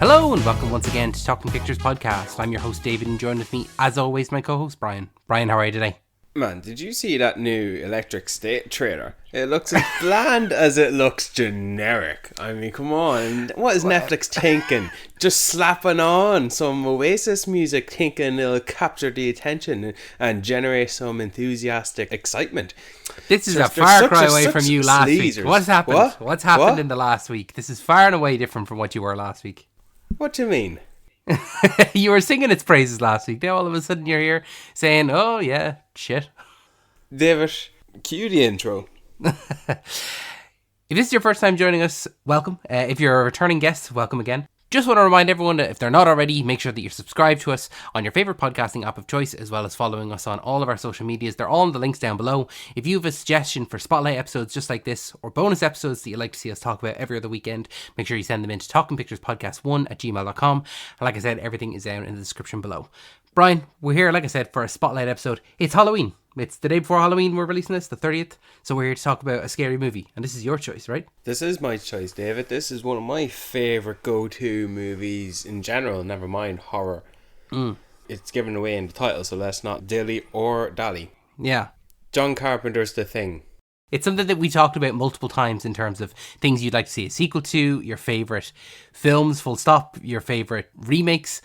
Hello and welcome once again to Talking Pictures Podcast. I'm your host David and joined with me as always my co-host Brian. Brian, how are you today? Man, did you see that new electric state trailer? It looks as bland as it looks generic. I mean, come on. What is Netflix thinking? Just slapping on some Oasis music thinking it'll capture the attention and generate some enthusiastic excitement. This is a far cry away from you last week. What's happened? What's happened in the last week? This is far and away different from what you were last week. What do you mean? You were singing its praises last week. Now all of a sudden you're here saying, oh yeah, shit. David, cue the intro. If this is your first time joining us, welcome. If you're a returning guest, welcome again. Just want to remind everyone that if they're not already, make sure that you're subscribed to us on your favourite podcasting app of choice, as well as following us on all of our social medias. They're all in the links down below. If you have a suggestion for spotlight episodes just like this, or bonus episodes that you'd like to see us talk about every other weekend, make sure you send them in to talkingpicturespodcast1@gmail.com. And like I said, everything is down in the description below. Brian, we're here, like I said, for a spotlight episode. It's Halloween. It's the day before Halloween we're releasing this, the 30th. So we're here to talk about a scary movie. And this is your choice, right? This is my choice, David. This is one of my favourite go-to movies in general, never mind horror. It's given away in the title, so let's not dilly or dally. Yeah. John Carpenter's The Thing. It's something that we talked about multiple times in terms of things you'd like to see a sequel to, your favourite films, full stop, your favourite remakes,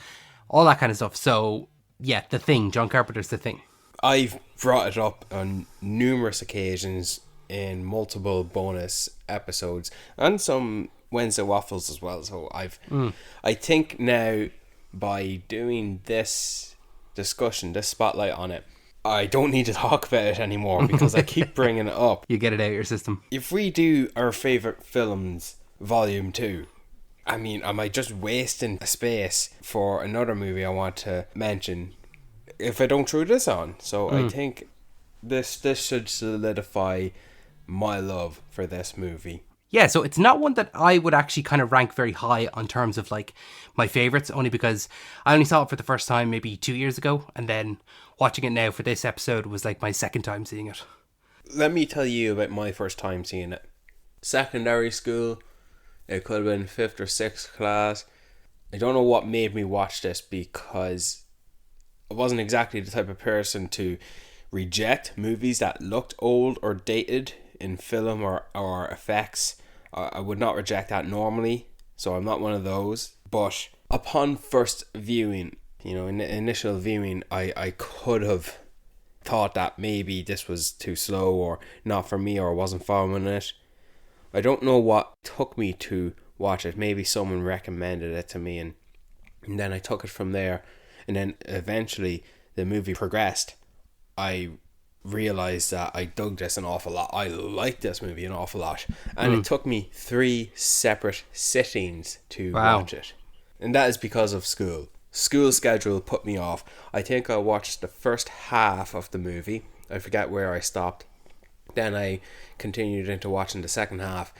all that kind of stuff. So, yeah, The Thing, John Carpenter's The Thing. I've brought it up on numerous occasions in multiple bonus episodes and some Wednesday Waffles as well. So I think now by doing this discussion, this spotlight on it, I don't need to talk about it anymore because I keep bringing it up. You get it out of your system. If we do our favourite films volume 2, I mean, am I just wasting a space for another movie I want to mention if I don't throw this on? So I think this should solidify my love for this movie. Yeah, so it's not one that I would actually kind of rank very high on terms of like my favourites, only because I only saw it for the first time maybe 2 years ago, and then watching it now for this episode was like my second time seeing it. Let me tell you about my first time seeing it. Secondary school, it could have been 5th or 6th class. I don't know what made me watch this because I wasn't exactly the type of person to reject movies that looked old or dated in film or effects. I would not reject that normally, so I'm not one of those. But upon first viewing, in the initial viewing, I could have thought that maybe this was too slow or not for me or wasn't following it. I don't know what took me to watch it. Maybe someone recommended it to me and then I took it from there. And then eventually the movie progressed. I realised that I dug this an awful lot. I liked this movie an awful lot. And it took me 3 separate sittings to watch it. And that is because of school. School schedule put me off. I think I watched the first half of the movie. I forget where I stopped. Then I continued into watching the second half.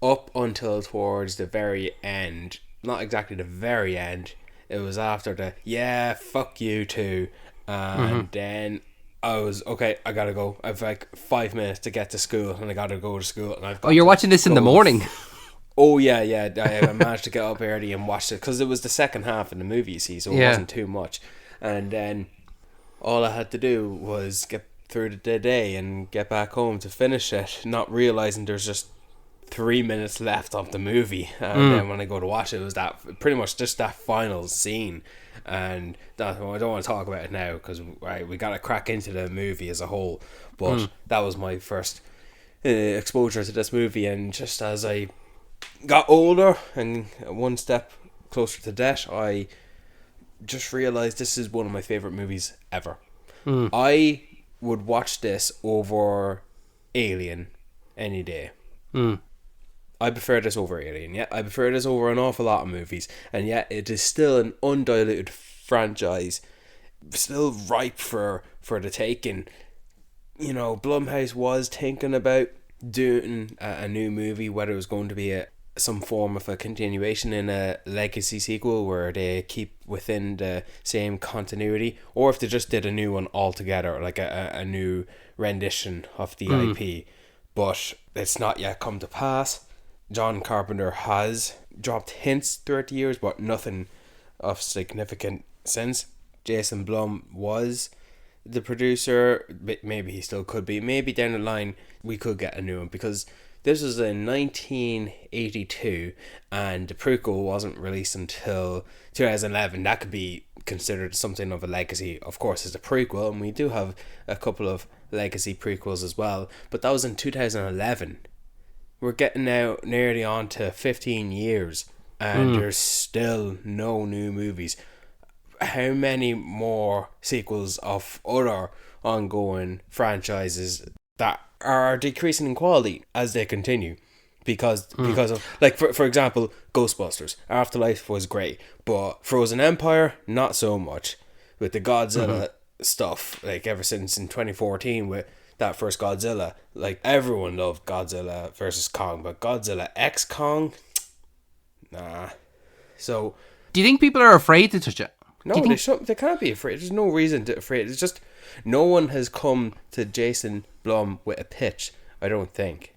Up until towards the very end. Not exactly the very end. It was after the, yeah, fuck you too. And then I was, okay, I gotta go. I've like 5 minutes to get to school and I gotta go to school. And you're watching this in the morning? Oh, yeah. I managed to get up early and watch it because it was the second half of the movie, you see, so it wasn't too much. And then all I had to do was get through the day and get back home to finish it, not realising there's just 3 minutes left of the movie, and then when I go to watch it, it was that pretty much just that final scene, and that, I don't want to talk about it now because we got to crack into the movie as a whole, but that was my first exposure to this movie. And just as I got older and one step closer to death, I just realised this is one of my favourite movies ever. I would watch this over Alien any day. I prefer this over Alien, I prefer this over an awful lot of movies, and yet it is still an undiluted franchise, still ripe for the taking. Blumhouse was thinking about doing a new movie, whether it was going to be some form of a continuation in a legacy sequel where they keep within the same continuity, or if they just did a new one altogether, like a new rendition of the IP. But it's not yet come to pass. John Carpenter has dropped hints throughout the years, but nothing of significant since. Jason Blum was the producer. Maybe he still could be. Maybe down the line we could get a new one, because this was in 1982 and the prequel wasn't released until 2011. That could be considered something of a legacy. Of course, it's a prequel, and we do have a couple of legacy prequels as well, but that was in 2011. We're getting now nearly on to 15 years and there's still no new movies. How many more sequels of other ongoing franchises that are decreasing in quality as they continue? Because of, like, for example, Ghostbusters Afterlife was great, but Frozen Empire not so much. With the Godzilla stuff, like ever since in 2014 with that first Godzilla, like everyone loved Godzilla versus Kong, but Godzilla X Kong, nah. So do you think people are afraid to touch it? no, they can't be afraid. There's no reason to afraid. It's just no one has come to Jason Blum with a pitch, I don't think.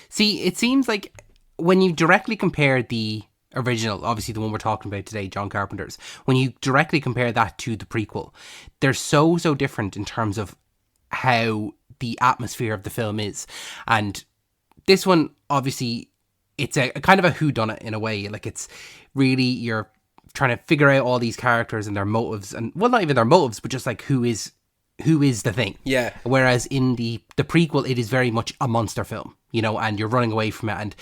See, it seems like when you directly compare the original, obviously the one we're talking about today, John Carpenter's, when you directly compare that to the prequel, they're so different in terms of how the atmosphere of the film is. And this one, obviously, it's a kind of a whodunit in a way. Like, it's really, you're trying to figure out all these characters and their motives, and well, not even their motives, but just like who is the thing. Yeah. Whereas in the prequel, it is very much a monster film, you know, and you're running away from it, and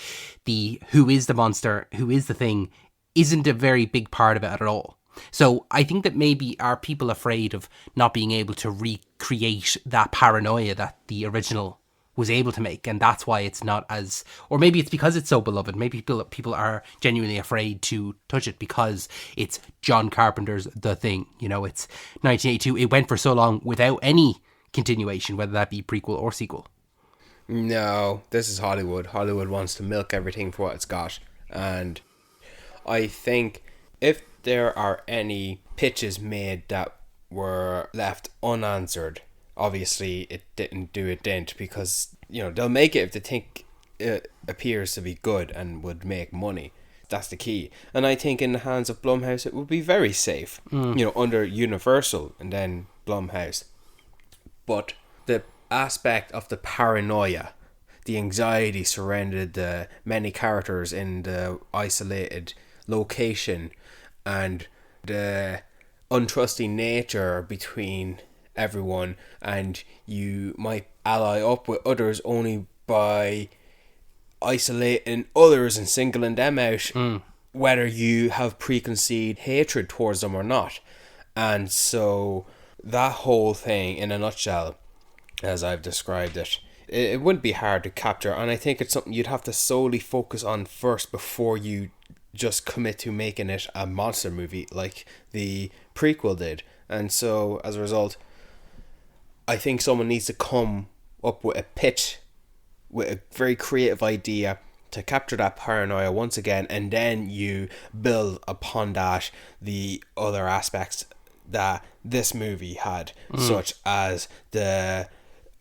the who is the monster, who is the thing, isn't a very big part of it at all. So I think that maybe are people afraid of not being able to recreate that paranoia that the original was able to make, and that's why it's not as, or maybe it's because it's so beloved. Maybe people are genuinely afraid to touch it because it's John Carpenter's The Thing. You know, it's 1982. It went for so long without any continuation, whether that be prequel or sequel. No, this is Hollywood. Hollywood wants to milk everything for what it's got, and I think if there are any pitches made that were left unanswered, obviously it didn't do a dent, because, you know, they'll make it if they think it appears to be good and would make money. That's the key. And I think in the hands of Blumhouse it would be very safe, you know, under Universal and then Blumhouse. But the aspect of the paranoia, the anxiety surrounded the many characters in the isolated location, and the untrusting nature between everyone, and you might ally up with others only by isolating others and singling them out, whether you have preconceived hatred towards them or not. And so that whole thing in a nutshell, as I've described it, it wouldn't be hard to capture, and I think it's something you'd have to solely focus on first before you just commit to making it a monster movie like the prequel did. And so as a result, I think someone needs to come up with a pitch, with a very creative idea to capture that paranoia once again, and then you build upon that the other aspects that this movie had, such as the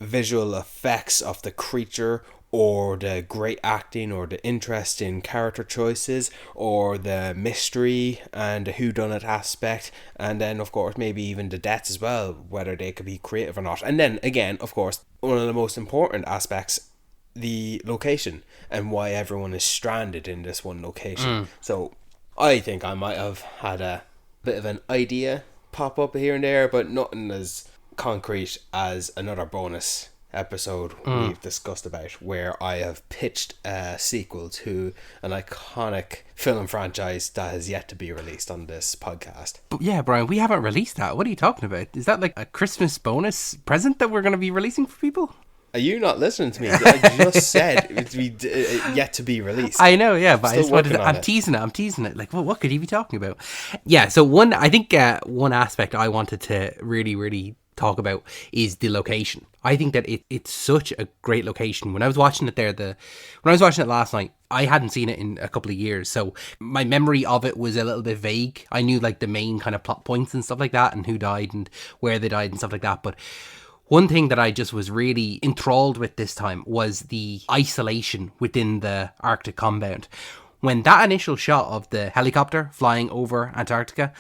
visual effects of the creature, or the great acting, or the interesting character choices, or the mystery and the whodunit aspect, and then of course maybe even the deaths as well, whether they could be creative or not. And then again, of course, one of the most important aspects, the location, and why everyone is stranded in this one location. So I think I might have had a bit of an idea pop up here and there, but nothing as concrete as another bonus episode we've discussed about, where I have pitched a sequel to an iconic film franchise that has yet to be released on this podcast. But yeah, Brian, we haven't released that. What are you talking about? Is that like a Christmas bonus present that we're going to be releasing for people? Are you not listening to me? I just said it's yet to be released. I know, yeah, but I just wanted I'm teasing it. Like, well, what could you be talking about? Yeah, so one aspect I wanted to really talk about is the location. I think that it's such a great location. When I was watching it last night, I hadn't seen it in a couple of years, so my memory of it was a little bit vague. I knew like the main kind of plot points and stuff like that, and who died and where they died and stuff like that, but one thing that I just was really enthralled with this time was the isolation within the Arctic compound. when that initial shot of the helicopter flying over Antarctica,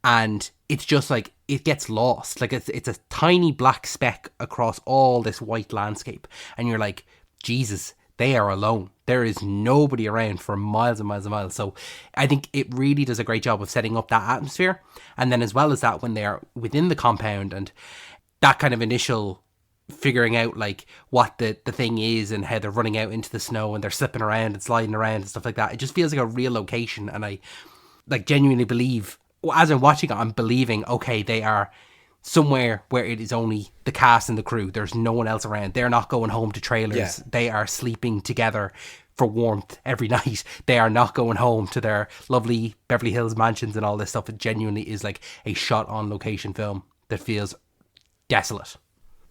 and it's just like, it gets lost. Like, it's a tiny black speck across all this white landscape. And you're like, Jesus, they are alone. There is nobody around for miles and miles and miles. So I think it really does a great job of setting up that atmosphere. And then as well as that, when they're within the compound and that kind of initial figuring out like what the thing is and how they're running out into the snow and they're slipping around and sliding around and stuff like that. It just feels like a real location. And I like genuinely believe, as I'm watching it, I'm believing, okay, they are somewhere where it is only the cast and the crew. There's no one else around. They're not going home to trailers. Yeah. They are sleeping together for warmth every night. They are not going home to their lovely Beverly Hills mansions and all this stuff. It genuinely is like a shot on location film that feels desolate.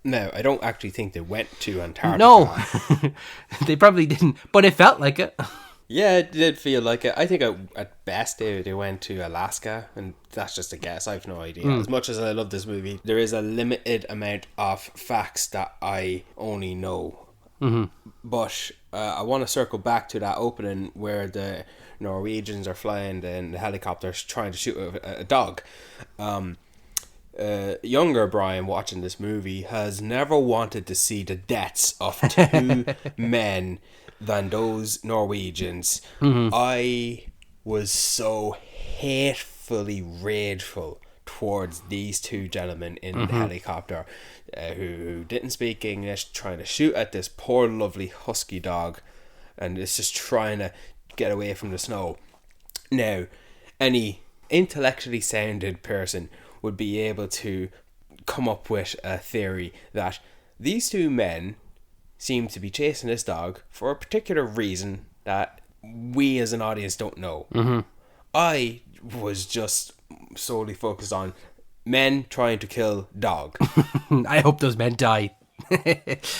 No, I don't actually think they went to Antarctica. No, they probably didn't, but it felt like it. Yeah, it did feel like it. I think at best they went to Alaska, and that's just a guess. I have no idea. As much as I love this movie, there is a limited amount of facts that I only know. But I want to circle back to that opening where the Norwegians are flying and the helicopter's trying to shoot a dog. Younger Brian watching this movie has never wanted to see the deaths of two men than those Norwegians. I was so hatefully rageful towards these two gentlemen in the helicopter who didn't speak English, trying to shoot at this poor lovely husky dog, and it's just trying to get away from the snow. Now, any intellectually sounded person would be able to come up with a theory that these two men seem to be chasing this dog for a particular reason that we as an audience don't know. I was just solely focused on men trying to kill dog. I hope those men die.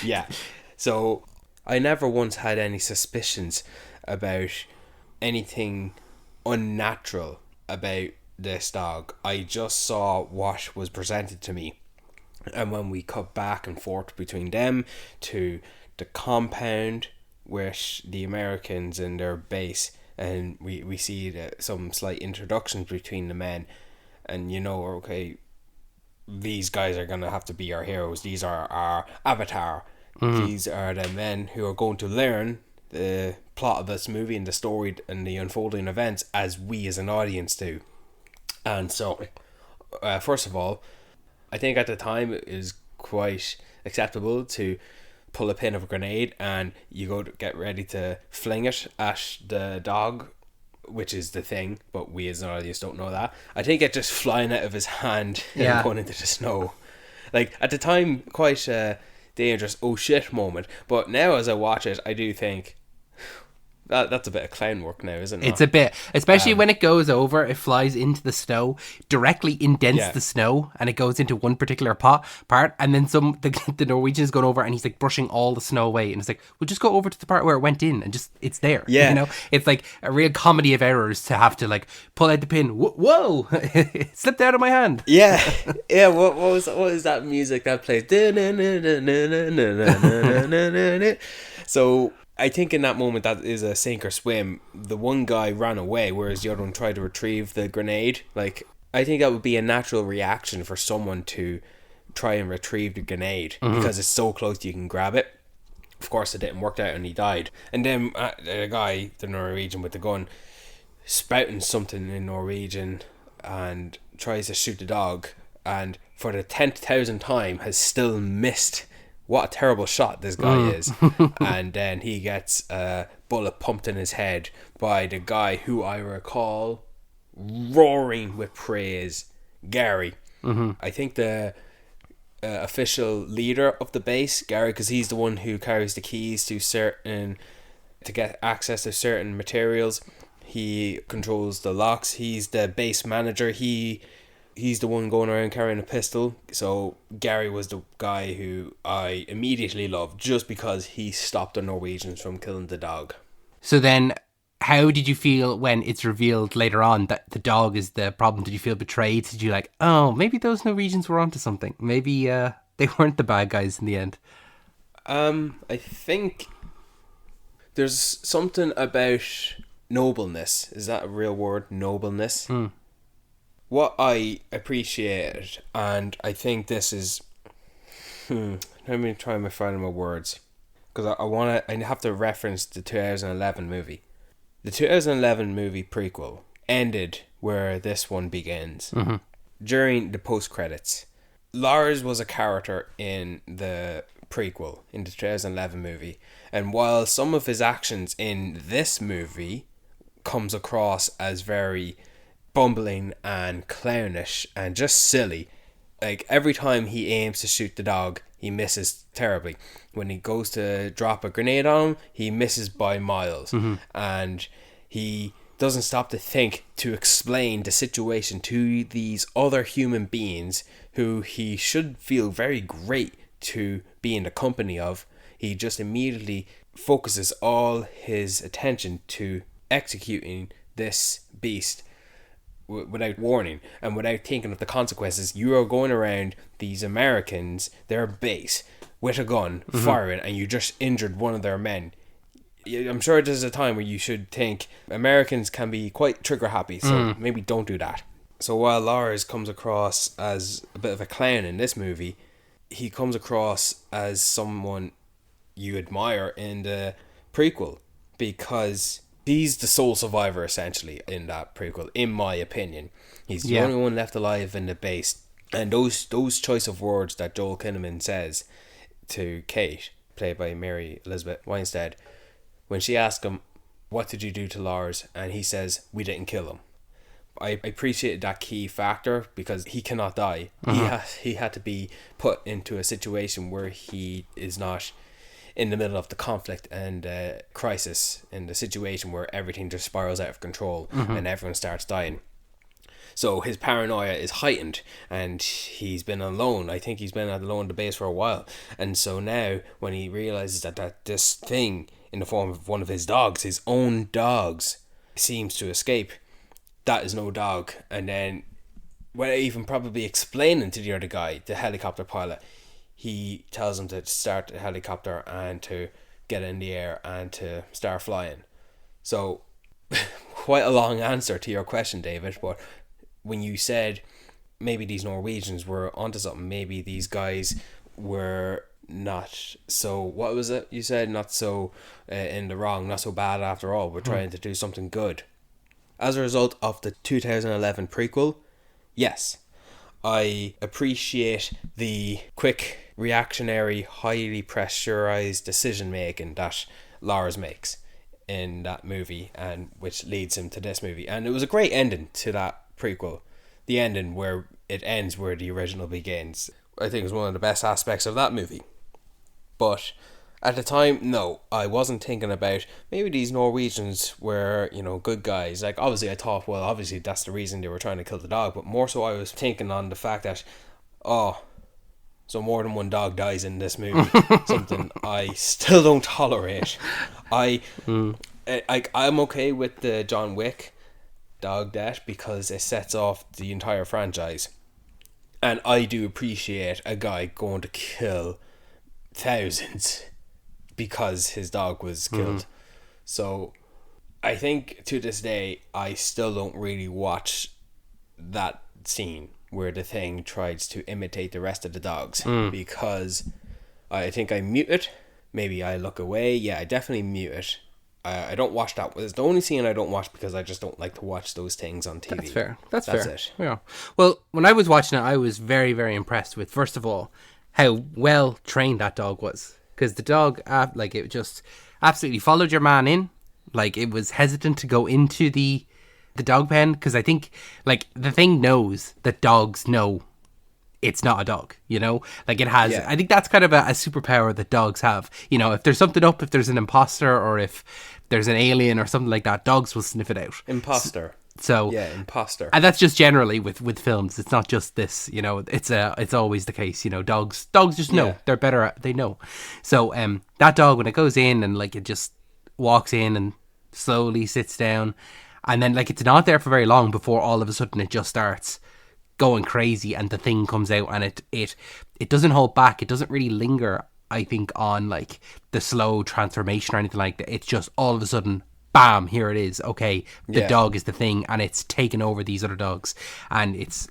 Yeah. So I never once had any suspicions about anything unnatural about this dog. I just saw what was presented to me. And when we cut back and forth between them to the compound with the Americans and their base, and we see some slight introductions between the men, and okay, these guys are going to have to be our heroes. These are our avatar. These are the men who are going to learn the plot of this movie and the story and the unfolding events as we as an audience do. And so, first of all, I think at the time it is quite acceptable to pull a pin of a grenade and you go to get ready to fling it at the dog, which is the thing, but we as an audience don't know that. I think it just flying out of his hand and going into the snow. Like, at the time, quite a dangerous oh shit moment, but now as I watch it, I do think that's a bit of clown work now, isn't it? It's a bit, especially when it goes over, it flies into the snow, directly indents the snow, and it goes into one particular part, and then the Norwegian's going over and he's like brushing all the snow away, and it's like, well, just go over to the part where it went in and just, it's there. Yeah. It's like a real comedy of errors to have to like pull out the pin. Whoa! It slipped out of my hand. Yeah. Yeah, what was that music that plays? So I think in that moment that is a sink or swim. The one guy ran away, whereas the other one tried to retrieve the grenade. Like, I think that would be a natural reaction for someone to try and retrieve the grenade because it's so close you can grab it. Of course, it didn't work out and he died. And then the guy, the Norwegian with the gun, spouting something in Norwegian and tries to shoot the dog, and for the 10,000th time has still missed. What a terrible shot this guy is. And then he gets a bullet pumped in his head by the guy who I recall roaring with praise, Gary. I think the official leader of the base, Gary, because he's the one who carries the keys to get access to certain materials. He controls the locks. He's the base manager. He's the one going around carrying a pistol. So Gary was the guy who I immediately loved just because he stopped the Norwegians from killing the dog. So then, how did you feel when it's revealed later on that the dog is the problem? Did you feel betrayed? Did you like, oh, maybe those Norwegians were onto something? Maybe they weren't the bad guys in the end? I think there's something about nobleness. Is that a real word? Nobleness? What I appreciated, and I think this is... let me try and find my words. Because I have to reference the 2011 movie. The 2011 movie prequel ended where this one begins. During the post-credits. Lars was a character in the prequel, in the 2011 movie. And while some of his actions in this movie comes across as very bumbling and clownish and just silly, like every time he aims to shoot the dog, he misses terribly. When he goes to drop a grenade on him, he misses by miles. And he doesn't stop to think to explain the situation to these other human beings who he should feel very great to be in the company of. He just immediately focuses all his attention to executing this beast without warning and without thinking of the consequences. You are going around these Americans, their base, with a gun, firing, and you just injured one of their men. I'm sure there's a time where you should think Americans can be quite trigger happy, so maybe don't do that. So while Lars comes across as a bit of a clown in this movie, he comes across as someone you admire in the prequel, because he's the sole survivor essentially in that prequel, in my opinion. He's the only one left alive in the base. And those choice of words that Joel Kinnaman says to Kate, played by Mary Elizabeth Winstead, when she asks him, what did you do to Lars? And he says, we didn't kill him. I appreciated that key factor because he cannot die. He had to be put into a situation where he is not in the middle of the conflict and crisis, in the situation where everything just spirals out of control and everyone starts dying. So his paranoia is heightened, and he's been alone. I think he's been alone at the base for a while. And so now when he realizes that this thing in the form of one of his dogs, his own dogs, seems to escape, that is no dog. And then, without even probably explaining to the other guy, the helicopter pilot, he tells him to start the helicopter and to get in the air and to start flying. So, quite a long answer to your question, David, but when you said maybe these Norwegians were onto something, maybe these guys were not so, what was it you said, not so in the wrong, not so bad after all, we're trying to do something good. As a result of the 2011 prequel, yes, I appreciate the quick, reactionary, highly pressurized decision making that Lars makes in that movie, and which leads him to this movie. And it was a great ending to that prequel, the ending where it ends where the original begins. I think it was one of the best aspects of that movie. But at the time, no, I wasn't thinking about maybe these Norwegians were, good guys. Like, obviously I thought, well, obviously that's the reason they were trying to kill the dog, but more so I was thinking on the fact that, so more than one dog dies in this movie. Something I still don't tolerate. I'm okay with the John Wick dog death because it sets off the entire franchise. And I do appreciate a guy going to kill thousands because his dog was killed. So I think to this day I still don't really watch that scene where the thing tries to imitate the rest of the dogs, because I think I mute it. Maybe I look away. Yeah, I definitely mute it. I don't watch that. It's the only scene I don't watch because I just don't like to watch those things on TV. That's fair. That's fair. It. Yeah. Well, when I was watching it, I was very, very impressed with, first of all, how well trained that dog was. Because the dog, it just absolutely followed your man in. Like, it was hesitant to go into the dog pen, because I think, the thing knows that dogs know it's not a dog, Like, it has... Yeah. I think that's kind of a superpower that dogs have. If there's something up, if there's an imposter, or if there's an alien or something like that, dogs will sniff it out. Imposter. So yeah, imposter. And that's just generally with films. It's not just this, it's always the case, dogs just know. They're better, they know. So that dog, when it goes in and it just walks in and slowly sits down, and then it's not there for very long before all of a sudden it just starts going crazy and the thing comes out, and it doesn't hold back. It doesn't really linger, I think, on the slow transformation or anything like that. It's just all of a sudden bam, here it is. Okay, the Yeah. dog is the thing, and it's taken over these other dogs, and it's.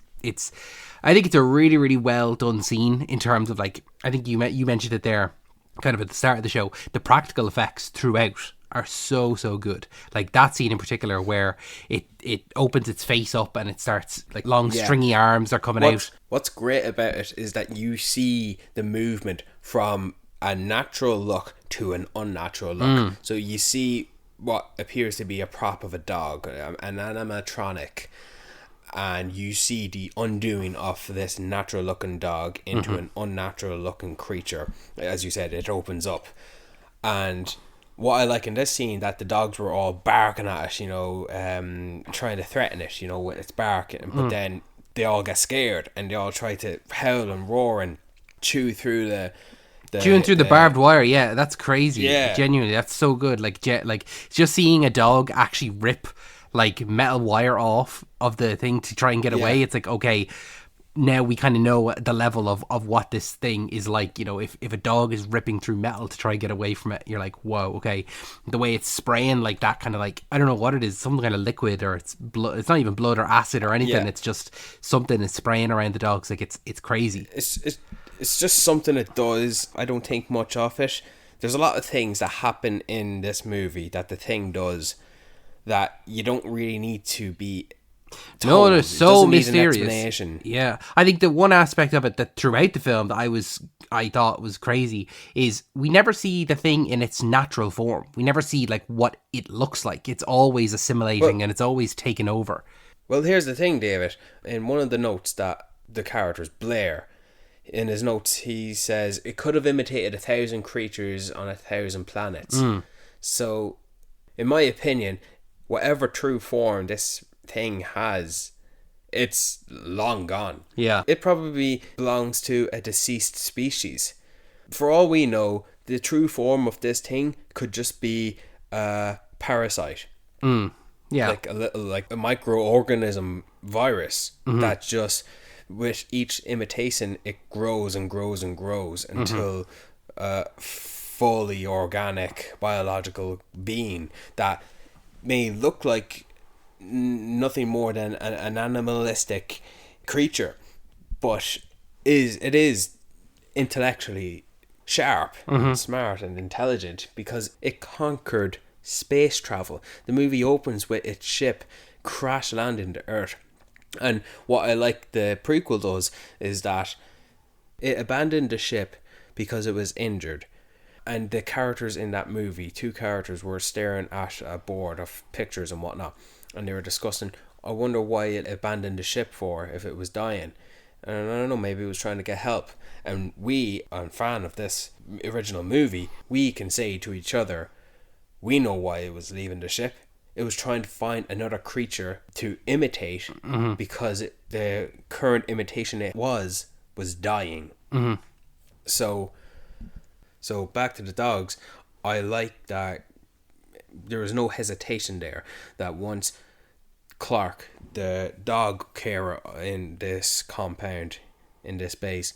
I think it's a really, really well done scene in terms of, like, I think you mentioned it there, kind of at the start of the show. The practical effects throughout are so good. Like that scene in particular, where it opens its face up and it starts, like, long stringy arms are coming out. What's great about it is that you see the movement from a natural look to an unnatural look. So you see what appears to be a prop of a dog, an animatronic, and you see the undoing of this natural looking dog into an unnatural looking creature. As you said, it opens up. And what I like in this scene, that the dogs were all barking at it, trying to threaten it, with its barking. But then they all get scared and they all try to howl and roar and chew through the barbed wire. Yeah, that's crazy. Yeah. Genuinely, that's so good. Like just seeing a dog actually rip, like, metal wire off of the thing to try and get away. It's like, okay, now we kind of know the level of what this thing is like. If a dog is ripping through metal to try and get away from it, you're like, whoa, okay. The way it's spraying, like, that kind of, like, I don't know what it is, some kind of liquid, or it's blood. It's not even blood or acid or anything. It's just something is spraying around the dogs. Like, it's crazy. It's just something it does. I don't think much of it. There's a lot of things that happen in this movie that the thing does that you don't really need to be told. No, it's so mysterious. Explanation. Yeah, I think the one aspect of it that throughout the film that I thought was crazy is we never see the thing in its natural form. We never see, like, what it looks like. It's always assimilating and it's always taken over. Well, here's the thing, David. In one of the notes that the character's Blair, in his notes, he says it could have imitated 1,000 creatures on 1,000 planets. So, in my opinion, whatever true form this thing has, it's long gone. Yeah. It probably belongs to a deceased species. For all we know, the true form of this thing could just be a parasite. Yeah. Like a microorganism virus that just, with each imitation, it grows and grows and grows until a fully organic biological being that may look like nothing more than an animalistic creature, but it is intellectually sharp and smart and intelligent because it conquered space travel. The movie opens with its ship crash landing to Earth, and what I like the prequel does is that it abandoned the ship because it was injured. And the characters in that movie, 2 characters, were staring at a board of pictures and whatnot, and they were discussing, I wonder why it abandoned the ship for if it was dying. And I don't know, maybe it was trying to get help. And we, a fan of this original movie, we can say to each other, we know why it was leaving the ship. It was trying to find another creature to imitate because the current imitation it was dying. So back to the dogs, I like that there was no hesitation there, that once Clark, the dog carer in this compound, in this base,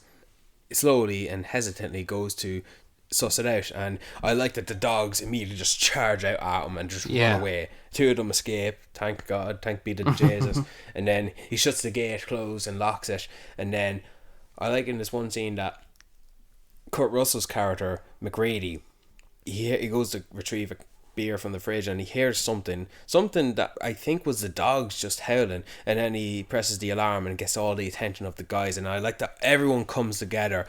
slowly and hesitantly goes to suss it out, and I like that the dogs immediately just charge out at him and just run away. 2 of them escape, thank God, thank be to Jesus. And then he shuts the gate closed and locks it, and then I like in this one scene that Kurt Russell's character McGrady, he goes to retrieve a beer from the fridge and he hears something that I think was the dogs just howling, and then he presses the alarm and gets all the attention of the guys. And I like that everyone comes together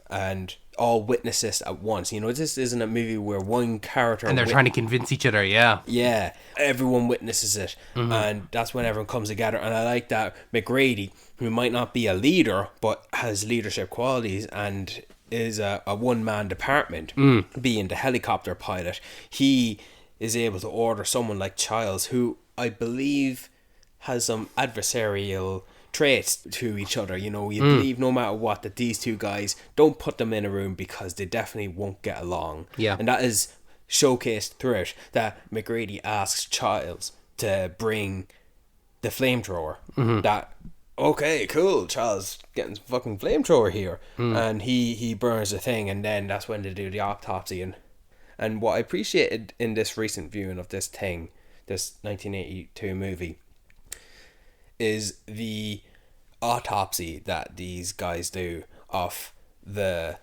and all witness this at once. This isn't a movie where one character and they're trying to convince each other. Yeah, everyone witnesses it, and that's when everyone comes together. And I like that McGrady, who might not be a leader but has leadership qualities and is a one-man department, being the helicopter pilot, he is able to order someone like Childs, who I believe has some adversarial traits to each other. You believe no matter what that these 2 guys, don't put them in a room because they definitely won't get along. And that is showcased throughout, that McGrady asks Childs to bring the flamethrower. That, okay, cool, Charles getting fucking flamethrower here, and he burns the thing, and then that's when they do the autopsy, and And what I appreciated in this recent viewing of this 1982 movie, is the autopsy that these guys do of the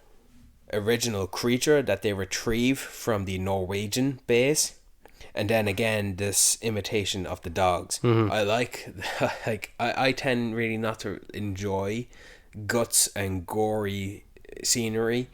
original creature that they retrieve from the Norwegian base, and then again this imitation of the dogs. I I tend really not to enjoy guts and gory scenery.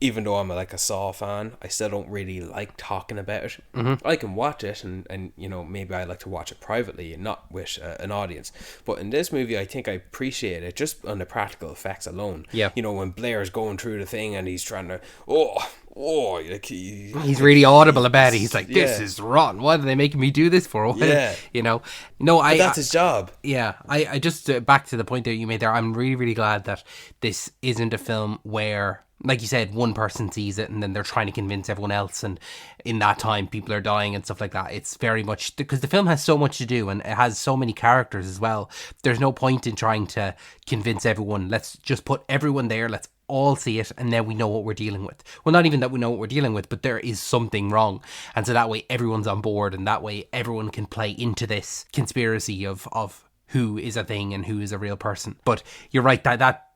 Even though I'm a Saw fan, I still don't really like talking about it. I can watch it, and maybe I like to watch it privately and not with an audience. But in this movie, I think I appreciate it just on the practical effects alone. Yeah. When Blair's going through the thing and he's trying to, like he's really audible about it. He's like, this is rotten. What are they making me do this for? Yeah. No, but that's his job. Yeah, I just, back to the point that you made there, I'm really, really glad that this isn't a film where, like you said, one person sees it and then they're trying to convince everyone else, and in that time people are dying and stuff like that. It's very much, because the film has so much to do and it has so many characters as well. There's no point in trying to convince everyone. Let's just put everyone there, let's all see it, and then we know what we're dealing with. Well, not even that we know what we're dealing with, but there is something wrong, and so that way everyone's on board, and that way everyone can play into this conspiracy of who is a thing and who is a real person. But you're right,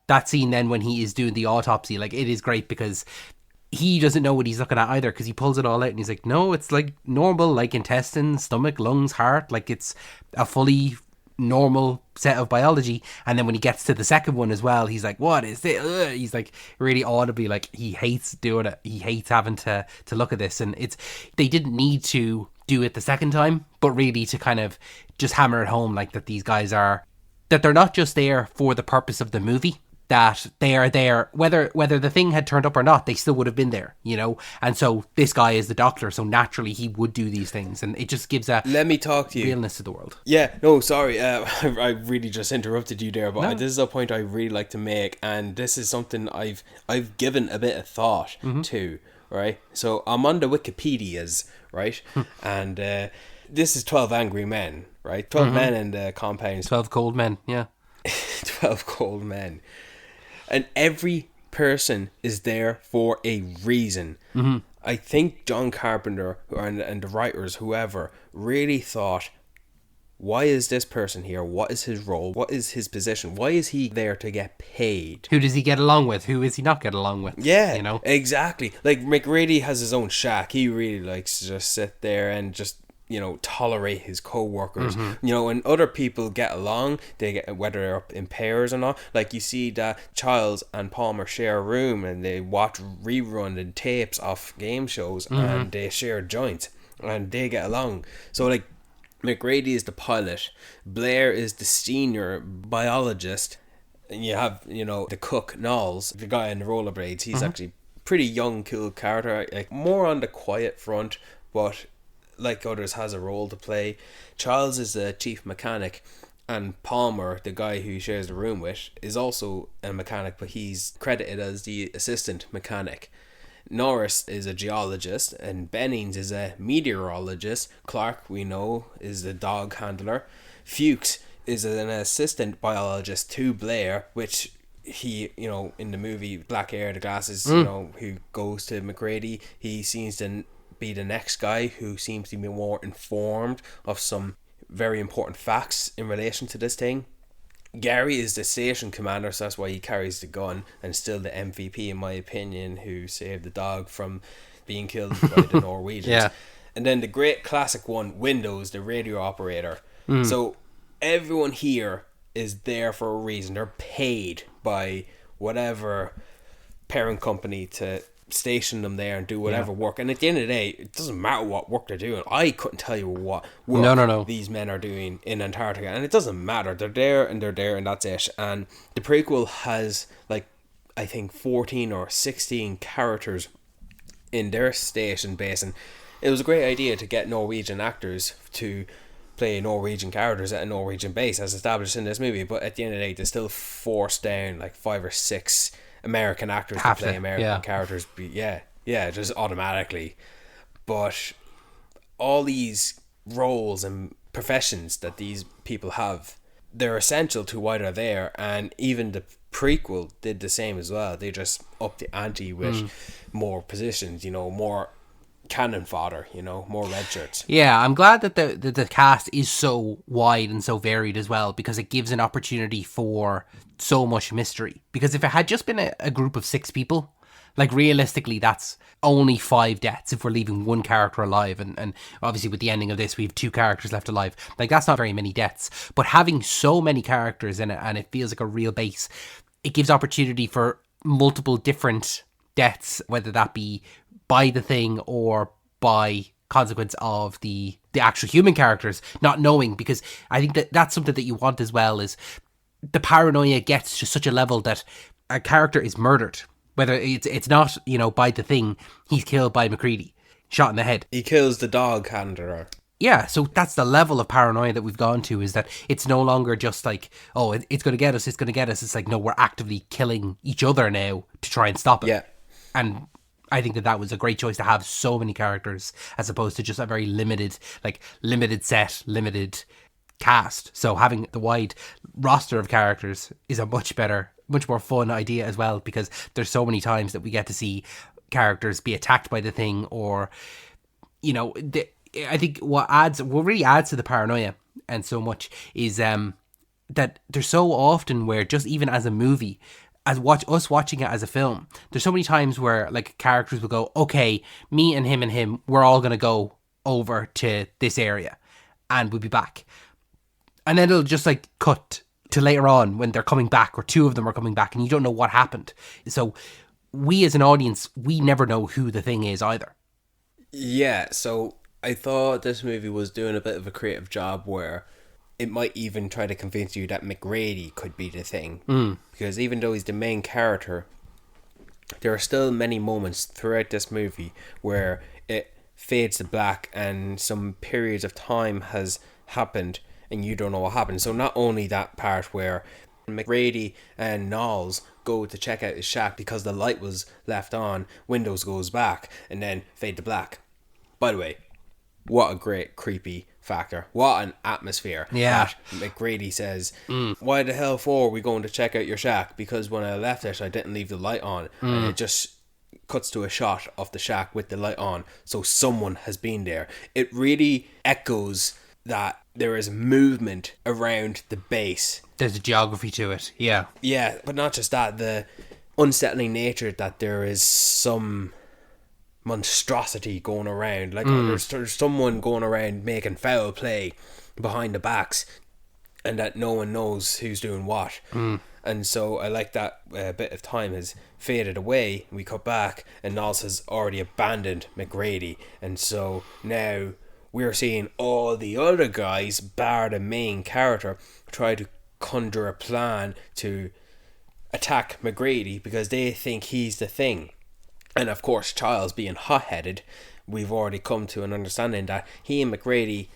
that scene then when he is doing the autopsy, like, it is great because he doesn't know what he's looking at either, because he pulls it all out and he's like, no, it's like normal, like intestines, stomach, lungs, heart, like it's a fully normal set of biology. And then when he gets to the second one as well, he's like, what is this? Ugh. He's like really audibly, like, he hates doing it, he hates having to look at this. And they didn't need to do it the second time, but really to kind of just hammer it home, like, that these guys are, that they're not just there for the purpose of the movie, that they are there, whether the thing had turned up or not, they still would have been there, and so this guy is the doctor, so naturally he would do these things, and it just gives let me talk to you realness to the world. Sorry, I really just interrupted you there, but this is a point I really like to make, and this is something I've given a bit of thought to, right? So I'm on the Wikipedias, right? And this is 12 angry men, right? 12 men in the compound. 12 cold men, yeah. 12 cold men. And every person is there for a reason. I think John Carpenter and the writers, whoever, really thought, why is this person here? What is his role? What is his position? Why is he there to get paid? Who does he get along with? Who is he not get along with? Yeah, exactly. Like, McReady has his own shack. He really likes to just sit there and just tolerate his co-workers. And other people get along, they get, whether they're up in pairs or not. Like, you see that Childs and Palmer share a room and they watch rerun and tapes of game shows, and they share joints and they get along. So, like, McGrady is the pilot, Blair is the senior biologist, and you have the cook Knowles, the guy in the rollerblades. He's actually pretty young, cool character, like more on the quiet front, but like others has a role to play. Charles is the chief mechanic, and Palmer, the guy who he shares the room with, is also a mechanic, but he's credited as the assistant mechanic. Norris is a geologist, and Bennings is a meteorologist. Clark, we know, is the dog handler. Fuchs is an assistant biologist to Blair, which he, in the movie Black Hair, the glasses, who goes to McGrady, he seems to be the next guy who seems to be more informed of some very important facts in relation to this thing. Gary is the station commander, so that's why he carries the gun, and still the MVP in my opinion, who saved the dog from being killed by the Norwegians. Yeah. And then the great classic one, Windows, the radio operator. So everyone here is there for a reason. They're paid by whatever parent company to station them there and do whatever work, and at the end of the day, it doesn't matter what work they're doing. I couldn't tell you what work these men are doing in Antarctica, and it doesn't matter. They're there and that's it. And the prequel has, like, I think 14 or 16 characters in their station base, and it was a great idea to get Norwegian actors to play Norwegian characters at a Norwegian base as established in this movie, but at the end of the day, they still force down like 5 or 6 American actors to play American characters. Just automatically. But all these roles and professions that these people have, they're essential to why they're there, and even the prequel did the same as well. They just upped the ante with more positions, more cannon fodder, more red shirts. Yeah, I'm glad that the cast is so wide and so varied as well, because it gives an opportunity for so much mystery. Because if it had just been a group of 6 people, like realistically, that's only 5 deaths if we're leaving one character alive. And obviously with the ending of this, we have 2 characters left alive. Like, that's not very many deaths. But having so many characters in it, and it feels like a real base, it gives opportunity for multiple different deaths, whether that be by the thing or by consequence of the actual human characters not knowing. Because I think that's something that you want as well, is the paranoia gets to such a level that a character is murdered, whether it's not by the thing. He's killed by McCready, shot in the head. He kills the dog handler. Yeah, so that's the level of paranoia that we've gone to, is that it's no longer just like, oh, it's going to get us, it's going to get us. It's like, no, we're actively killing each other now to try and stop it. Yeah. And I think that was a great choice to have so many characters as opposed to just a very limited set, limited cast. So having the wide roster of characters is a much more fun idea as well, because there's so many times that we get to see characters be attacked by the thing, or, I think what really adds to the paranoia and so much is that there's so often where, just even as a movie, us watching it as a film, there's so many times where like characters will go, okay, me and him, we're all gonna go over to this area and we'll be back, and then it'll just like cut to later on when they're coming back, or 2 of them are coming back, and you don't know what happened. So we as an audience, we never know who the thing is either. Yeah, so I thought this movie was doing a bit of a creative job where it might even try to convince you that McGrady could be the thing. Because even though he's the main character, there are still many moments throughout this movie where it fades to black and some periods of time has happened and you don't know what happened. So not only that part where McGrady and Knowles go to check out his shack because the light was left on, windows goes back, and then fade to black. By the way, what a great creepy factor. What an atmosphere. Yeah. That McGrady says, why the hell for are we going to check out your shack? Because when I left it, I didn't leave the light on. And it just cuts to a shot of the shack with the light on. So someone has been there. It really echoes that there is movement around the base. There's a geography to it. Yeah. Yeah, but not just that. The unsettling nature that there is some monstrosity going around, like there's someone going around making foul play behind the backs, and that no one knows who's doing what. And so I like that a bit of time has faded away, we cut back, and Knowles has already abandoned McGrady, and so now we're seeing all the other guys, bar the main character, try to conjure a plan to attack McGrady because they think he's the thing. And of course, Charles being hot-headed, we've already come to an understanding that he and McGrady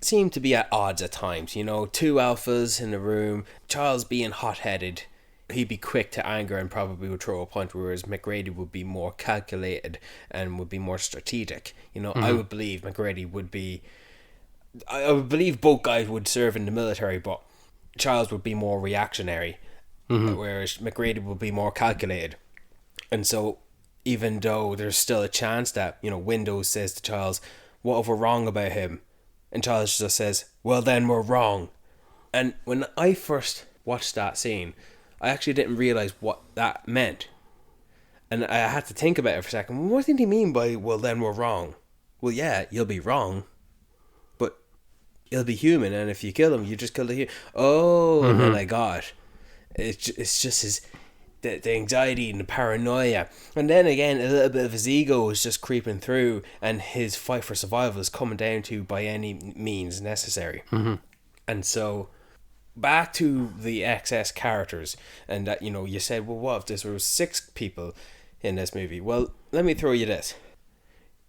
seem to be at odds at times. 2 alphas in the room, Charles being hot-headed, he'd be quick to anger and probably would throw a punch, whereas McGrady would be more calculated and would be more strategic. I would believe McGrady would be... I would believe both guys would serve in the military, but Charles would be more reactionary, whereas McGrady would be more calculated. And so, even though there's still a chance that, Windows says to Charles, what if we're wrong about him? And Charles just says, well, then we're wrong. And when I first watched that scene, I actually didn't realise what that meant. And I had to think about it for a second. What did he mean by, well, then we're wrong? Well, yeah, you'll be wrong, but he'll be human, and if you kill him, you just kill the human. Oh, and then I got it. It's just his... The anxiety and the paranoia, and then again a little bit of his ego is just creeping through, and his fight for survival is coming down to by any means necessary. And so back to the excess characters, and that you said, well, what if there was 6 people in this movie? Well, let me throw you this.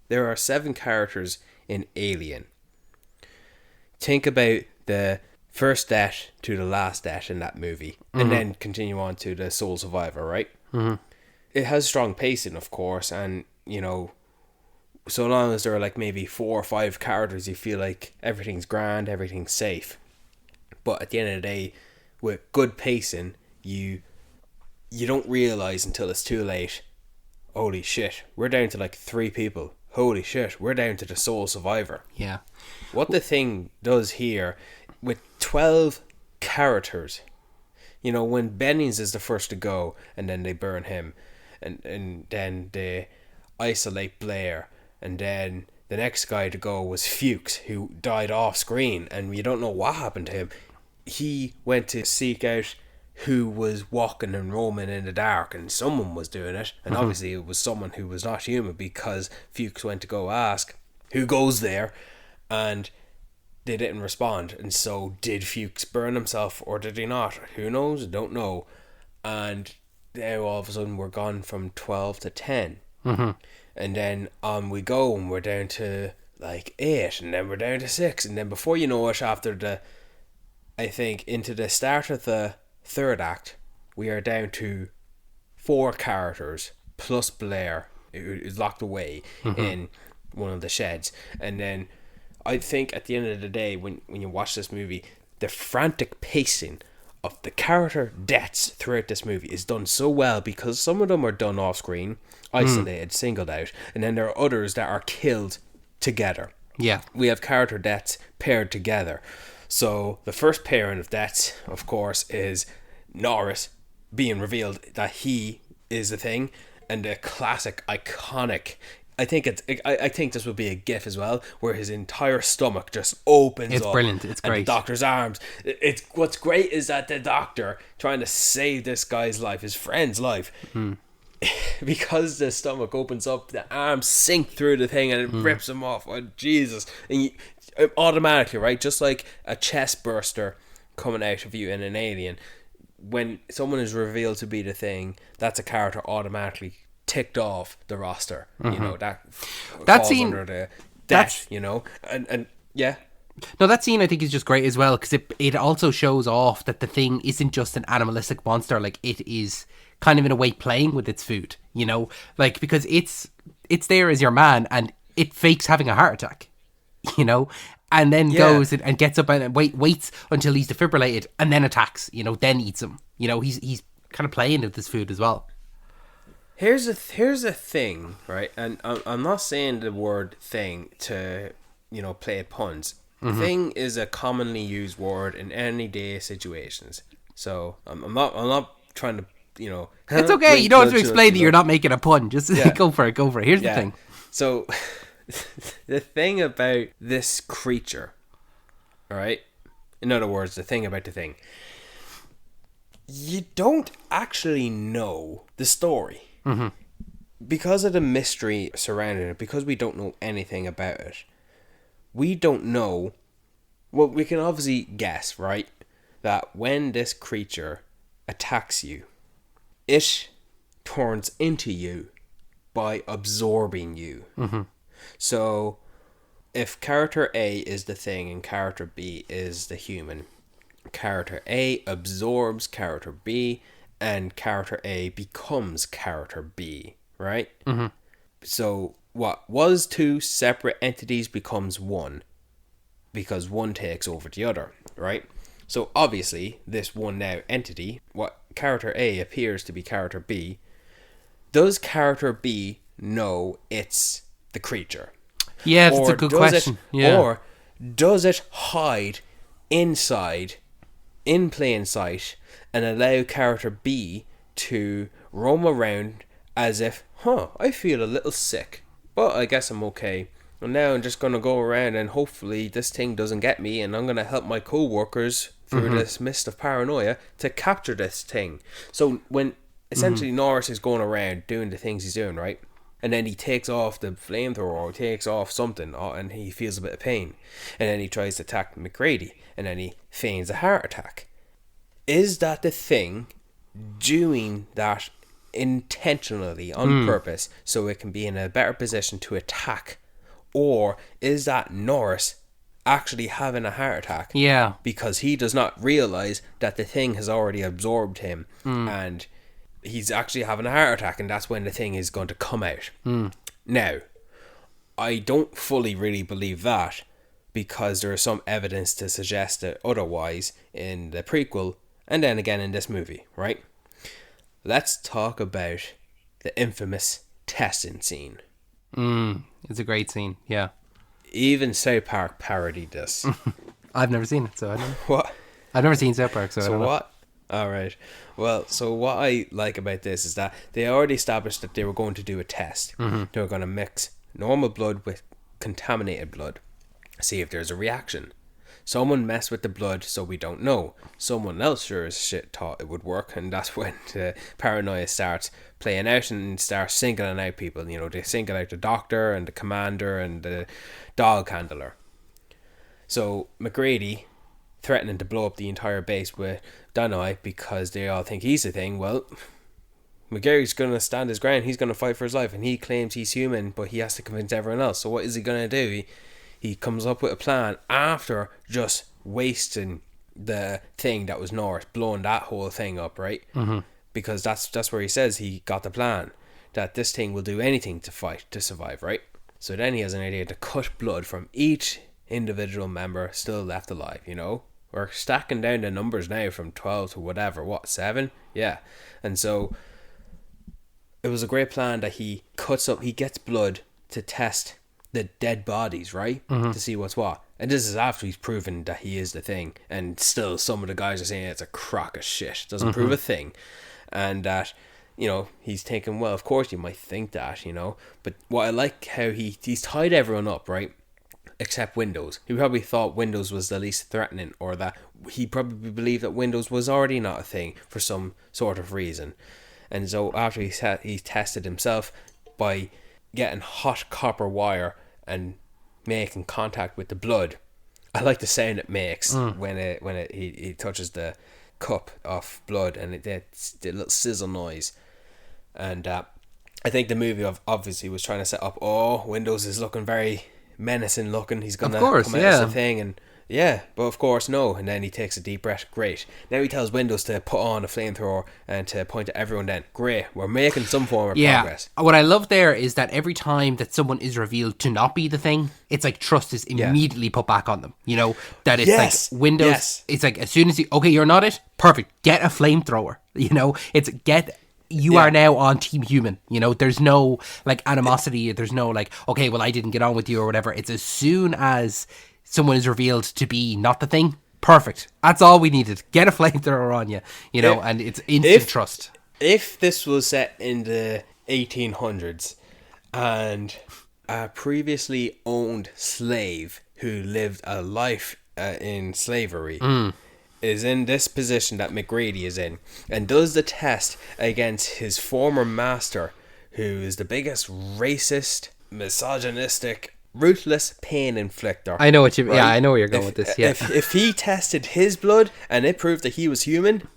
There are 7 characters in Alien. Think about the first death to the last death in that movie, and then continue on to the sole survivor, right? It has strong pacing, of course, and so long as there are like maybe 4 or 5 characters, you feel like everything's grand, everything's safe. But at the end of the day, with good pacing, you don't realize until it's too late, holy shit, we're down to like 3 people. holy shit, we're down to the sole survivor. Yeah. What the Thing does here with 12 characters, you know, when Bennings is the first to go and then they burn him, and then they isolate Blair, and then the next guy to go was Fuchs, who died off screen and you don't know what happened to him. He went to seek out who was walking and roaming in the dark, and someone was doing it, and obviously it was someone who was not human, because Fuchs went to go ask who goes there, and they didn't respond. And so did Fuchs burn himself or did he not? Who knows? Don't know. And now all of a sudden we're gone from 12 to 10. And then on we go, and we're down to like 8, and then we're down to 6, and then before you know it, after I think into the start of the third act, we are down to 4 characters plus Blair, who is locked away in one of the sheds. And then I think at the end of the day, when you watch this movie, the frantic pacing of the character deaths throughout this movie is done so well, because some of them are done off screen, isolated, singled out, and then there are others that are killed together. Yeah. We have character deaths paired together. So the first pairing of deaths, of course, is Norris being revealed that he is the Thing, and the classic, iconic, I think this would be a gif as well, where his entire stomach just opens up. It's brilliant. It's great. And the doctor's arms. It's what's great is that the doctor trying to save this guy's life, his friend's life, because the stomach opens up, the arms sink through the thing and it rips him off. Oh, Jesus! And you, automatically, right, just like a chest burster coming out of you in an Alien, when someone is revealed to be the Thing, that's a character automatically ticked off the roster. You know, that scene under the death, you know, and yeah. No, that scene I think is just great as well, because it also shows off that the Thing isn't just an animalistic monster. Like, it is kind of in a way playing with its food, you know, like, because it's there as your man, and it fakes having a heart attack, you know, and then goes and gets up and waits until he's defibrillated and then attacks, you know, then eats him. You know, he's kind of playing with this food as well. Here's a thing, right? And I'm not saying the word thing to, you know, play puns. Thing is a commonly used word in everyday situations. So I'm not trying to, you know. It's okay. You don't have to explain that you're not making a pun. Just go for it. Here's the thing. So the thing about this creature, all right? In other words, the thing about the Thing. You don't actually know the story. Because of the mystery surrounding it, because we don't know anything about it, we don't know. Well, we can obviously guess, right, that when this creature attacks you, it turns into you by absorbing you. So if character A is the Thing and character B is the human, character A absorbs character B, and character A becomes character B, right? So what was 2 separate entities becomes 1, because one takes over the other, right? So obviously this one now entity, what character A appears to be character B, does character B know it's the creature? Yeah, that's a good question. Or does it hide inside, in plain sight, and allow character B to roam around as if, I feel a little sick, but I guess I'm okay. And now I'm just going to go around and hopefully this thing doesn't get me, and I'm going to help my co-workers through this mist of paranoia to capture this thing. So when essentially Norris is going around doing the things he's doing, right? And then he takes off the flamethrower or takes off something, and he feels a bit of pain. And then he tries to attack McGrady, and then he feigns a heart attack. Is that the Thing doing that intentionally, on purpose, so it can be in a better position to attack? Or is that Norris actually having a heart attack? Yeah. Because he does not realize that the Thing has already absorbed him, and he's actually having a heart attack, and that's when the Thing is going to come out. Now, I don't fully really believe that, because there is some evidence to suggest that otherwise in the prequel, and then again in this movie, right? Let's talk about the infamous testing scene. It's a great scene. Yeah. Even South Park parodied this. I've never seen it, so I don't know. What? I've never seen South Park, so I So don't know. what? All right. Well, so what I like about this is that they already established that they were going to do a test. They were going to mix normal blood with contaminated blood, see if there's a reaction. Someone messed with the blood, so we don't know. Someone else sure as shit thought it would work, and that's when the paranoia starts playing out and starts singling out people. You know, they single out the doctor and the commander and the dog handler. So McGrady threatening to blow up the entire base with dynamite because they all think he's the thing. Well, McGarry's going to stand his ground. He's going to fight for his life, and he claims he's human, but he has to convince everyone else. So what is he going to do? He comes up with a plan after just wasting the thing that was North, blowing that whole thing up, right? Because that's where he says he got the plan, that this thing will do anything to survive, right? So then he has an idea to cut blood from each individual member still left alive, you know? We're stacking down the numbers now from 12 to whatever, 7? Yeah. And so it was a great plan that he gets blood to test the dead bodies, right? To see what's what. And this is after he's proven that he is the thing. And still some of the guys are saying it's a crock of shit. Doesn't prove a thing. And that, you know, he's thinking, well, of course you might think that, you know. But what I like how he's tied everyone up, right? Except Windows. He probably thought Windows was the least threatening, or that he probably believed that Windows was already not a thing for some sort of reason. And so after he tested himself by getting hot copper wire and making contact with the blood. I like the sound it makes when he touches the cup of blood, and it's the little sizzle noise. And I think the movie obviously was trying to set up, Windows is looking very menacing looking. He's gonna come out as a thing, and yeah, but of course no. And then he takes a deep breath. Great. Now he tells Windows to put on a flamethrower and to point at everyone. Then great, we're making some form of progress. What I love there is that every time that someone is revealed to not be the thing, it's like trust is immediately put back on them. You know, that it's like Windows. It's like as soon as you're not it, perfect. Get a flamethrower. You know, you are now on Team Human. You know, there's no like animosity. There's no like, okay, well, I didn't get on with you or whatever. It's as soon as someone is revealed to be not the thing, perfect. That's all we needed. Get a flamethrower on you, you know, and it's instant trust. If this was set in the 1800s and a previously owned slave who lived a life in slavery is in this position that McGrady is in and does the test against his former master, who is the biggest racist, misogynistic, ruthless pain inflictor. I know what you. Right? Yeah, I know where you're going with this. Yeah. If he tested his blood and it proved that he was human,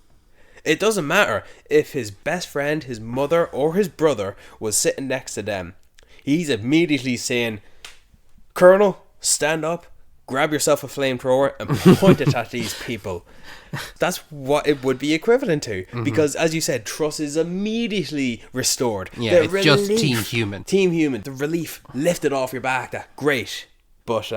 it doesn't matter if his best friend, his mother, or his brother was sitting next to them. He's immediately saying, "Colonel, stand up, grab yourself a flamethrower, and point it at these people." That's what it would be equivalent to, because as you said, trust is immediately restored. Yeah, it's just Team Human. Team Human, the relief lifted off your back. That great. But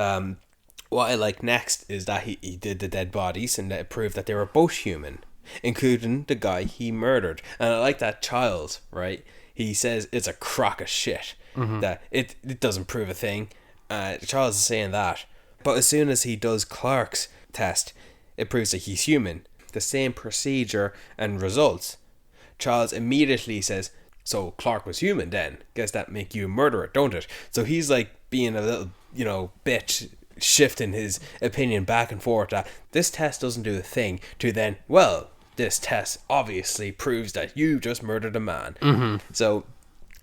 what I like next is that he did the dead bodies and that it proved that they were both human, including the guy he murdered. And I like that Childs, right? He says it's a crock of shit, that it doesn't prove a thing. Charles is saying that. But as soon as he does Clark's test, it proves that he's human. The same procedure and results. Charles immediately says, so Clark was human then. Guess that make you a murderer, don't it? So he's like being a little, bitch, shifting his opinion back and forth that this test doesn't do a thing, to then, well, this test obviously proves that you just murdered a man. So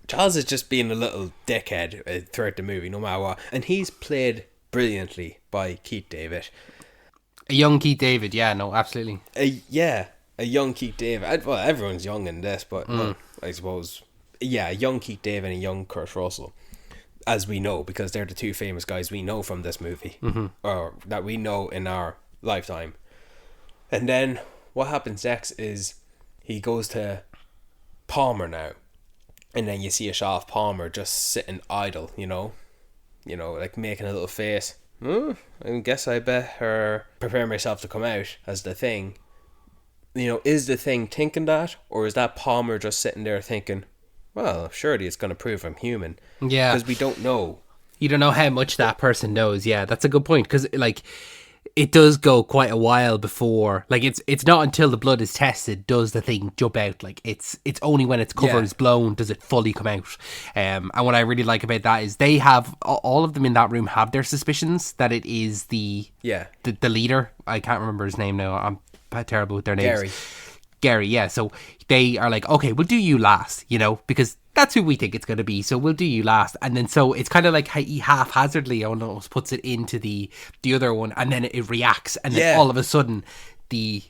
Charles is just being a little dickhead throughout the movie, no matter what. And he's played brilliantly by Keith David. A young Keith David, yeah, no, absolutely. A young Keith David. Well, everyone's young in this, but I suppose, a young Keith David and a young Kurt Russell, as we know, because they're the two famous guys we know from this movie, or that we know in our lifetime. And then what happens next is he goes to Palmer now, and then you see a shot of Palmer just sitting idle, like making a little face. I guess I better prepare myself to come out as the thing. Is the thing thinking that, or is that Palmer just sitting there thinking, well, surely it's going to prove I'm human. Yeah. Because we don't know. You don't know how much that person knows. Yeah, that's a good point, because like it does go quite a while before, like it's not until the blood is tested does the thing jump out. Like it's only when its cover is blown does it fully come out. And what I really like about that is they have, all of them in that room have their suspicions that it is the leader. I can't remember his name now. I'm terrible with their names. Gary, yeah. So they are like, okay, we'll do you last, because that's who we think it's going to be. So we'll do you last. And then so it's kind of like he haphazardly almost puts it into the other one, and then it reacts, and then all of a sudden the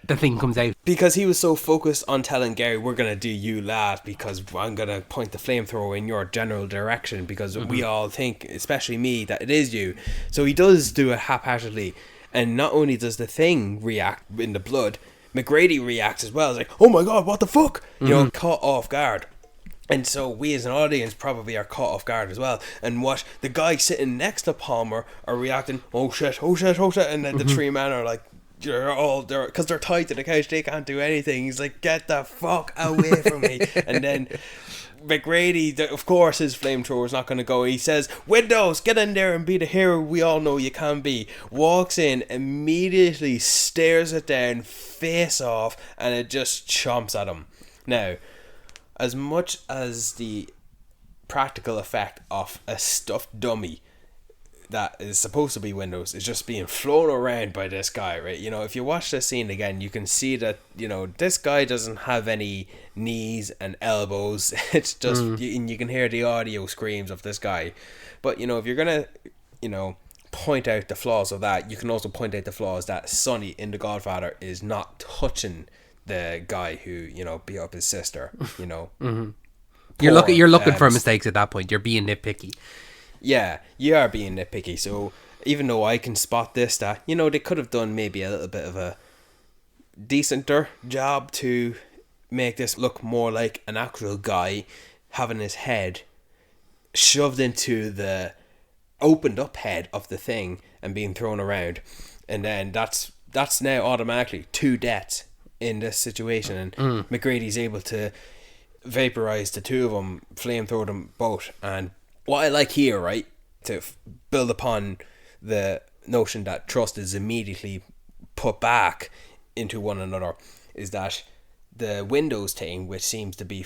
thing comes out. Because he was so focused on telling Gary, we're going to do you last because I'm going to point the flamethrower in your general direction because we all think, especially me, that it is you. So he does do it haphazardly. And not only does the thing react in the blood, McGrady reacts as well. It's like, oh my God, what the fuck? Caught off guard. And so we as an audience probably are caught off guard as well. And what the guy sitting next to Palmer are reacting, oh shit. And then the three men are like, because they're tied to the couch, they can't do anything. He's like, get the fuck away from me. And then McGrady, of course his flamethrower is not going to go. He says, Windows, get in there and be the hero we all know you can be. Walks in, immediately stares it down, face off, and it just chomps at him. Now, as much as the practical effect of a stuffed dummy that is supposed to be Windows is just being flown around by this guy, right? If you watch this scene again, you can see that, this guy doesn't have any knees and elbows. It's just, and you can hear the audio screams of this guy. But, if you're going to, point out the flaws of that, you can also point out the flaws that Sonny in The Godfather is not touching the guy who, beat up his sister, You're looking for mistakes at that point. You're being nitpicky. Yeah, you are being nitpicky. So even though I can spot this, that, they could have done maybe a little bit of a decenter job to make this look more like an actual guy having his head shoved into the opened up head of the thing and being thrown around. And then that's now automatically 2 deaths in this situation. And McGrady's able to vaporize the 2 of them, flamethrower them both. And what I like here, right, to build upon the notion that trust is immediately put back into one another, is that the Windows thing, which seems to be,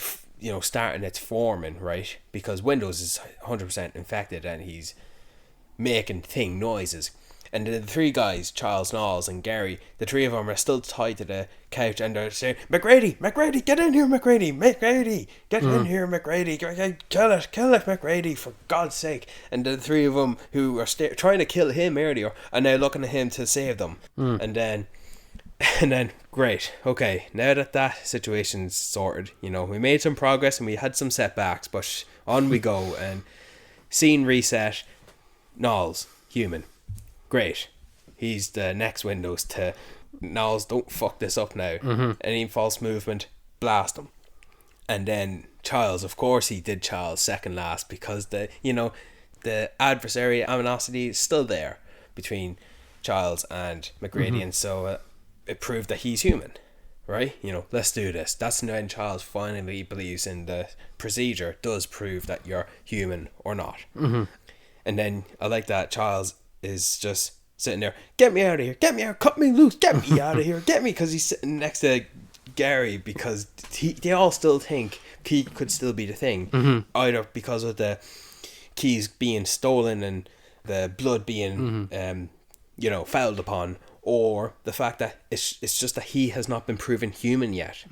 starting its forming, right, because Windows is 100% infected and he's making thing noises. And the 3 guys, Charles, Knowles and Gary, the 3 of them are still tied to the couch and they're saying, McGrady, get in here, McGrady, get in here, McGrady, kill it, McGrady, for God's sake. And the 3 of them who are trying to kill him earlier are now looking at him to save them. And then, great, okay, now that situation's sorted, we made some progress and we had some setbacks, but on we go. And scene reset, Knowles, human. Great. He's the next Windows to Knowles, don't fuck this up now. Any false movement, blast him. And then Charles, of course he did Charles second last because the adversary animosity is still there between Charles and McGrady, and so it proved that he's human, right? Let's do this. That's when Charles finally believes in the procedure does prove that you're human or not. And then I like that Charles is just sitting there, get me out of here, cut me loose, get me out of here, get me, because he's sitting next to Gary, because they all still think he could still be the thing, either because of the keys being stolen and the blood being fouled upon, or the fact that it's just that he has not been proven human yet.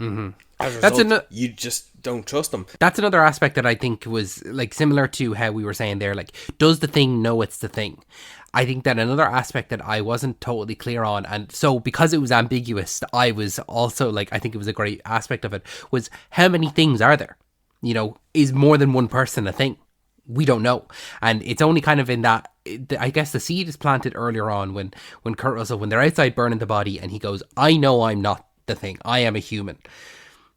As a result, you just don't trust him. That's another aspect that I think was like similar to how we were saying there, like, does the thing know it's the thing? I think that another aspect that I wasn't totally clear on, and so because it was ambiguous, I was also like, I think it was a great aspect of it, was how many things are there? Is more than one person a thing? We don't know. And it's only kind of in that, I guess the seed is planted earlier on when Kurt Russell, when they're outside burning the body, and he goes, I know I'm not the thing, I am a human.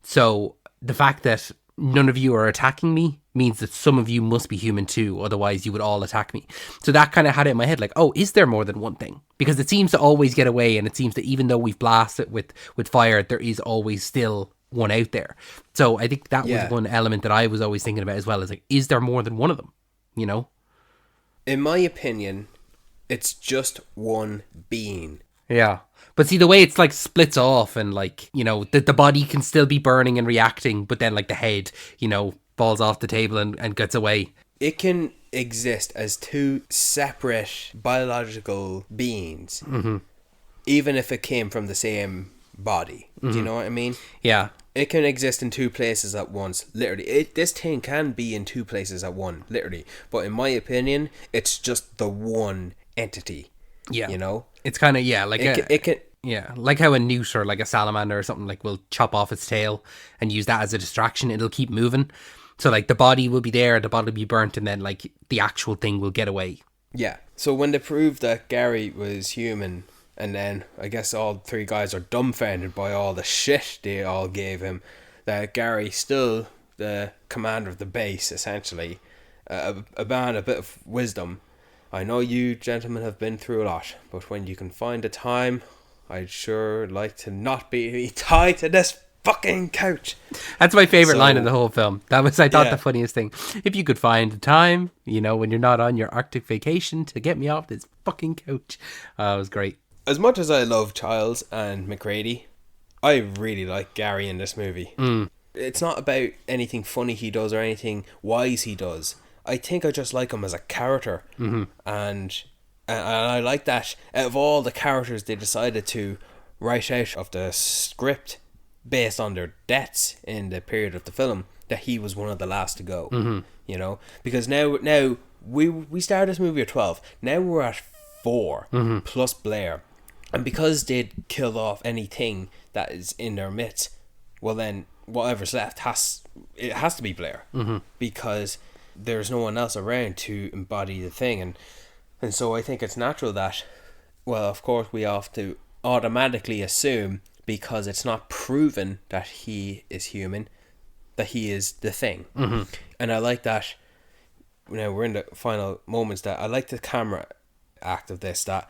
So the fact that none of you are attacking me means that some of you must be human too, otherwise you would all attack me. So that kind of had it in my head, like, oh, is there more than one thing? Because it seems to always get away, and it seems that even though we've blasted with fire, there is always still one out there. So I think that Yeah. was one element that I was always thinking about as well, is like, is there more than one of them, you know? In my opinion, it's just one being. Yeah. But see, the way it's like splits off, and like, you know, the body can still be burning and reacting, but then like the head, you know, falls off the table and gets away. It can exist as two separate biological beings, even if it came from the same body. Do you know what I mean? Yeah. It can exist in two places at once, literally. This thing can be in two places at once, literally. But in my opinion, it's just the one entity. Yeah. You know? It's kind of, yeah, like It can. yeah, like how a newt or like a salamander or something like will chop off its tail and use that as a distraction. It'll keep moving. So like the body will be there, the body will be burnt, and then like the actual thing will get away. Yeah. So when they proved that Gary was human, and then I guess all three guys are dumbfounded by all the shit they all gave him, that Gary, still the commander of the base, essentially, a man, a bit of wisdom. I know you gentlemen have been through a lot, but when you can find the time, I'd sure like to not be tied to this fucking couch. That's my favorite So- line in the whole film. That was, I thought, Yeah. the funniest thing. If you could find the time, you know, when you're not on your Arctic vacation, to get me off this fucking couch. It was great. As much as I love Childs and McGrady, I really like Gary in this movie. It's not about anything funny he does or anything wise he does. I think I just like him as a character. And I like that out of all the characters they decided to write out of the script based on their deaths in the period of the film, that he was one of the last to go. You know? Because now we started this movie at 12. Now we're at 4 plus Blair. And because they'd killed off anything that is in their midst, well then whatever's left has to be Blair. Because there's no one else around to embody the thing. And so I think it's natural that, well, of course we have to automatically assume, because it's not proven that he is human, that he is the thing. And I like that, now we're in the final moments, that I like the camera act of this, that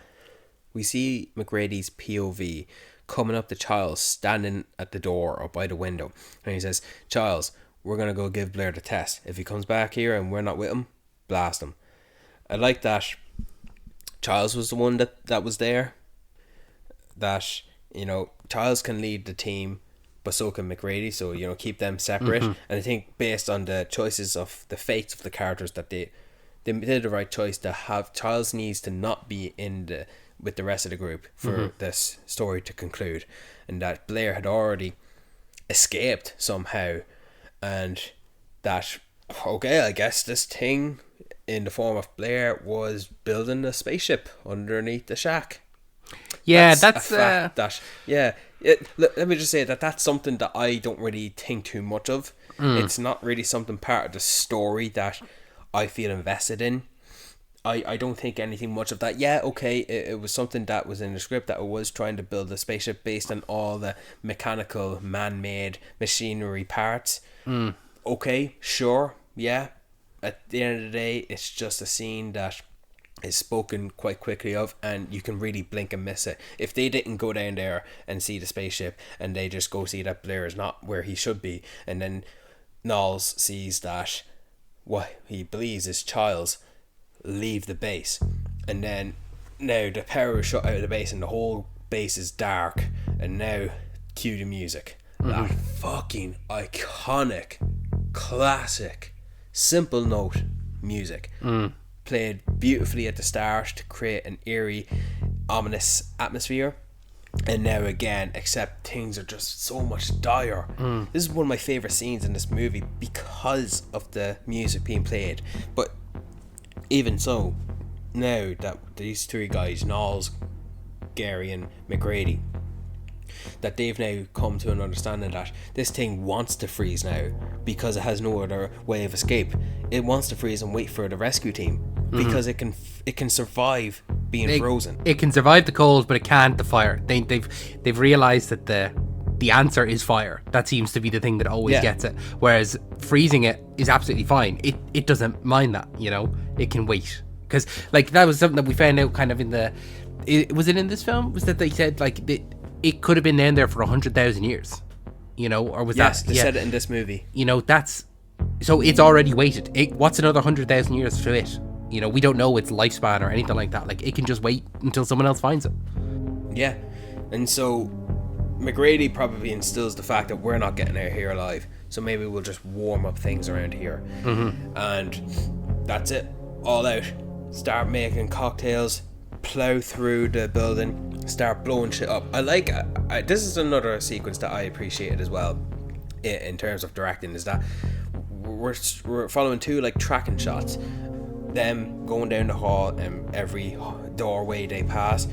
we see McGrady's POV coming up to Charles standing at the door or by the window, and he says, Charles, we're going to go give Blair the test. If he comes back here and we're not with him, blast him. I like that Charles was the one that was there, that, you know, Charles can lead the team, but so can McGrady, so, you know, keep them separate. And I think based on the choices of the fates of the characters, that they did the right choice to have Charles needs to not be with the rest of the group for this story to conclude, and that Blair had already escaped somehow, and that, okay, I guess this thing in the form of Blair was building a spaceship underneath the shack. Yeah, That's a fact that, yeah. Let me just say that's something that I don't really think too much of. It's not really something part of the story that I feel invested in. I don't think anything much of that. Yeah, okay, it was something that was in the script, that it was trying to build a spaceship based on all the mechanical, man-made machinery parts. Okay, sure, yeah. At the end of the day, it's just a scene that is spoken quite quickly of, and you can really blink and miss it. If they didn't go down there and see the spaceship, and they just go see that Blair is not where he should be, and then Knowles sees that what he believes is Childs leave the base, and then now the power is shut out of the base and the whole base is dark, and now cue the music. That fucking iconic, classic, simple note music played beautifully at the start to create an eerie, ominous atmosphere. And now again, except things are just so much dire. This is one of my favourite scenes in this movie because of the music being played. But even so, now that these three guys, Knowles, Gary and McGrady, that they've now come to an understanding that this thing wants to freeze now because it has no other way of escape. It wants to freeze and wait for the rescue team because it can survive being frozen. It can survive the cold, but it can't the fire. They've realized that the answer is fire. That seems to be the thing that always gets it. Whereas freezing it is absolutely fine. It doesn't mind that, you know. It can wait, because like that was something that we found out kind of in was it in this film? Was that they said like it could have been down there for 100,000 years. You know, or was Yes, that? they Yeah, said it in this movie. you know, that's so it's already waited. What's another 100,000 years for it? You know, we don't know its lifespan or anything like that. Like, it can just wait until someone else finds it. Yeah, and so McGrady probably instills the fact that we're not getting out here alive, so maybe we'll just warm up things around here. And that's it, all out. Start making cocktails, plow through the building, start blowing shit up. I like this is another sequence that I appreciated as well in terms of directing, is that we're following two like tracking shots, them going down the hall, and every doorway they pass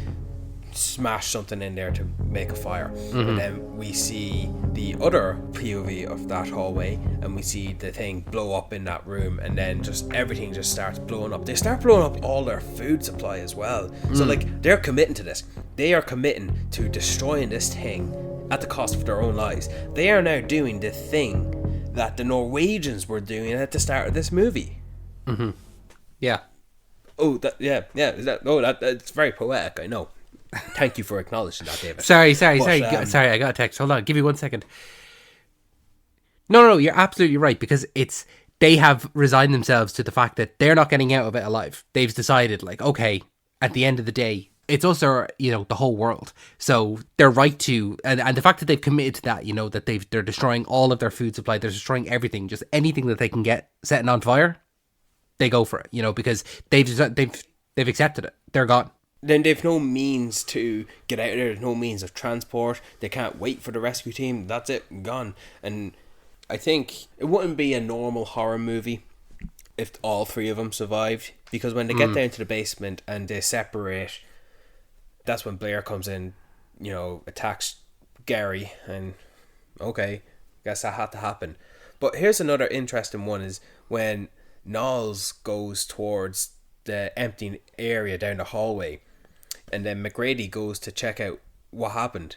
smash something in there to make a fire. And then we see the other POV of that hallway, and we see the thing blow up in that room, and then just everything just starts blowing up. They start blowing up all their food supply as well. So like, they're committing to this. They are committing to destroying this thing at the cost of their own lives. They are now doing the thing that the Norwegians were doing at the start of this movie. Yeah. Oh, that's very poetic, I know. Thank you for acknowledging that, David. Sorry. I got a text. Hold on, give me 1 second. No, you're absolutely right, because they have resigned themselves to the fact that they're not getting out of it alive. They've decided, like, okay, at the end of the day, it's also, you know, the whole world. So they're right to, and the fact that they've committed to that, you know, that they're destroying all of their food supply, they're destroying everything, just anything that they can get setting on fire, they go for it, you know, because they've accepted it. They're gone. Then they've no means to get out of there. There's no means of transport. They can't wait for the rescue team. That's it, gone. And I think it wouldn't be a normal horror movie if all three of them survived, because when they get down to the basement and they separate, that's when Blair comes in, you know, attacks Gary, and okay, guess that had to happen. But here's another interesting one, is when Knowles goes towards the empty area down the hallway, and then McGrady goes to check out what happened.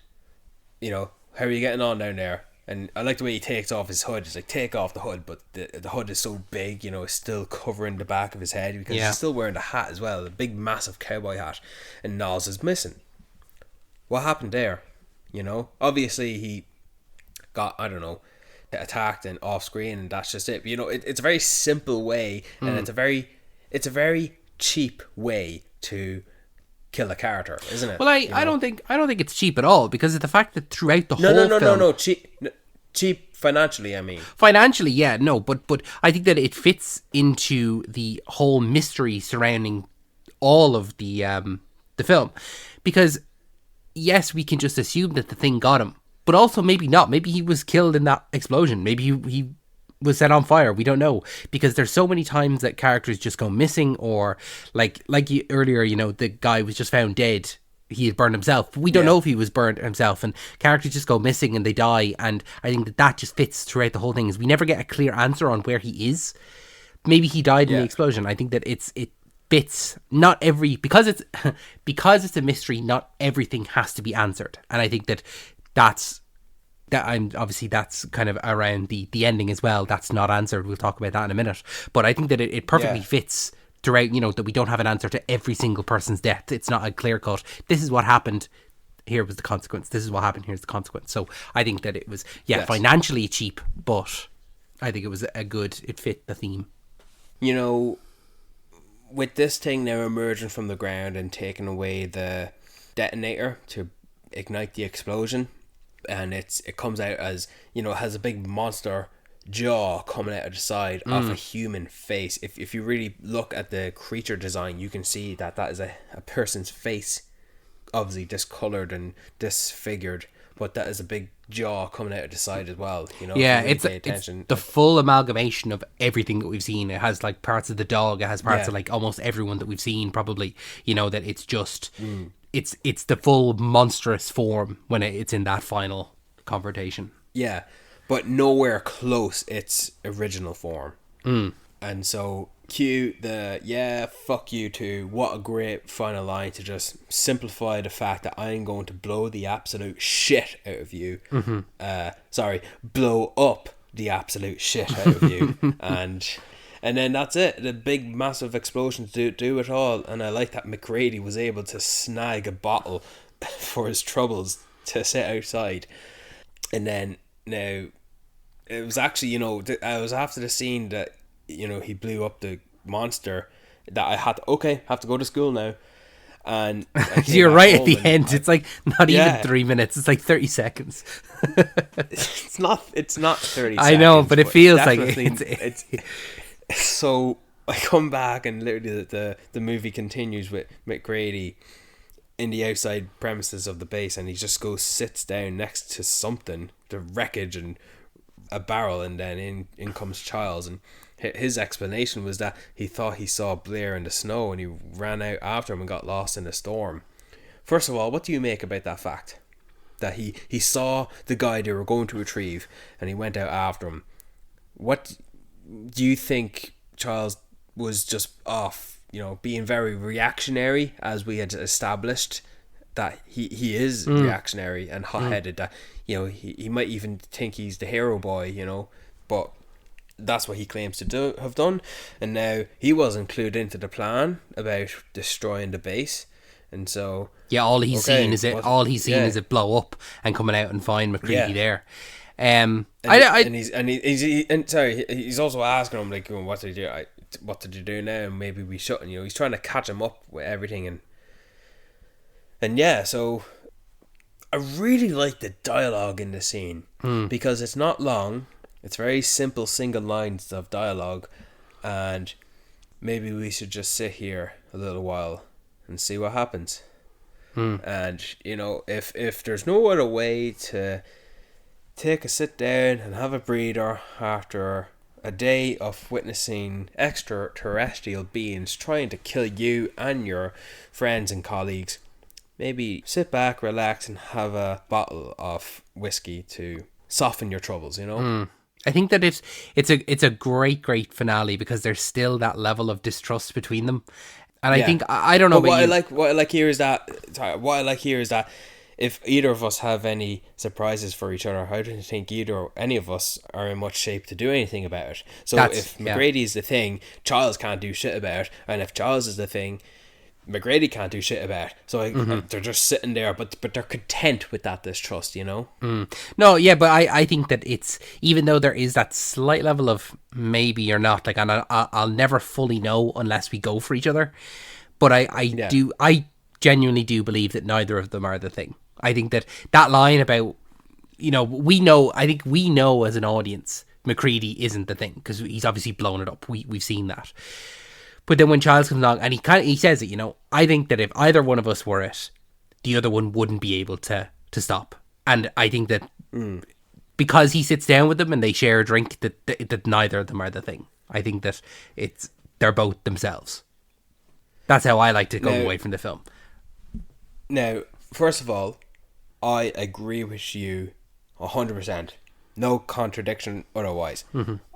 You know, how are you getting on down there? And I like the way he takes off his hood. It's like, take off the hood, but the hood is so big, you know, it's still covering the back of his head, because he's still wearing the hat as well, the big massive cowboy hat, and Knowles is missing. What happened there? You know, obviously he got, I don't know, attacked and off screen, and that's just it. You know, it's a very simple way, and it's a very cheap way to kill a character, isn't it? Well, I don't think it's cheap at all, because of the fact that throughout the whole film... No, cheap financially, I mean. Financially, yeah, no, but I think that it fits into the whole mystery surrounding all of the film, because yes, we can just assume that the thing got him, but also maybe not. Maybe he was killed in that explosion. Maybe he was set on fire. We don't know, because there's so many times that characters just go missing, or like you, earlier, you know, the guy was just found dead. He had burned himself. We don't know if he was burned himself, and characters just go missing and they die. And I think that just fits throughout the whole thing, is we never get a clear answer on where he is. Maybe he died in the explosion. I think that it fits. Not every, because it's a mystery, not everything has to be answered. And I think that's kind of around the ending as well. That's not answered. We'll talk about that in a minute. But I think that it perfectly fits throughout, you know, that we don't have an answer to every single person's death. It's not a clear cut, this is what happened, here was the consequence, this is what happened, here's the consequence. So I think that it was financially cheap, but I think it was it fit the theme. You know, with this thing now emerging from the ground and taking away the detonator to ignite the explosion, and it comes out as, you know, it has a big monster jaw coming out of the side of a human face. If you really look at the creature design, you can see that is a person's face, obviously discolored and disfigured, but that is a big jaw coming out of the side as well, you know. Yeah, really it's the full amalgamation of everything that we've seen. It has like parts of the dog, it has parts of like almost everyone that we've seen, probably, you know, that it's just it's the full monstrous form when it's in that final confrontation. Yeah, but nowhere close its original form. And so cue the fuck you too. What a great final line to just simplify the fact that I'm going to blow the absolute shit out of you. Blow up the absolute shit out of you. and then that's it. The big massive explosions do it all. And I like that McGrady was able to snag a bottle for his troubles to sit outside. And then Now, it was actually, I was after the scene that, he blew up the monster, that I had to, have to go to school now. And I came You're back right at home the and end. It's like not even Yeah. 3 minutes. It's like 30 seconds. it's not 30 I know, seconds, but it feels like definitely it's so I come back and literally the movie continues with McGrady in the outside premises of the base, and he just sits down next to something, the wreckage and a barrel, and then in comes Charles, and his explanation was that he thought he saw Blair in the snow and he ran out after him and got lost in the storm. First of all, what do you make about that fact? That he saw the guy they were going to retrieve and he went out after him. What do you think Charles was just off, being very reactionary, as we had established that he is reactionary and hot-headed, that, he might even think he's the hero boy, but that's what he claims to have done, and now he wasn't clued into the plan about destroying the base, and so all he's seen is it blow up and coming out and find McCready there. He's also asking him, like, what did you do now? And maybe we shouldn't. He's trying to catch him up with everything, and so I really like the dialogue in the scene because it's not long. It's very simple single lines of dialogue, and maybe we should just sit here a little while and see what happens. And if there's no other way to take a sit down and have a breather after a day of witnessing extraterrestrial beings trying to kill you and your friends and colleagues, maybe sit back, relax, and have a bottle of whiskey to soften your troubles, I think that it's a great finale because there's still that level of distrust between them, and I think I don't know. But what I like here is that if either of us have any surprises for each other, I don't think any of us are in much shape to do anything about it. So if McGrady is the thing, Charles can't do shit about it, and if Charles is the thing, McGrady can't do shit about it. So they're just sitting there, but they're content with that distrust, No, but I think that it's, even though there is that slight level of maybe you're not, like, and I'll never fully know unless we go for each other. But I genuinely do believe that neither of them are the thing. I think that line about, we know as an audience, McCready isn't the thing because he's obviously blown it up. We've seen that. But then when Charles comes along and he says it, I think that if either one of us were it, the other one wouldn't be able to stop. And I think that because he sits down with them and they share a drink, that neither of them are the thing. I think that they're both themselves. That's how I like to go away from the film. Now, first of all, I agree with you 100%. No contradiction otherwise.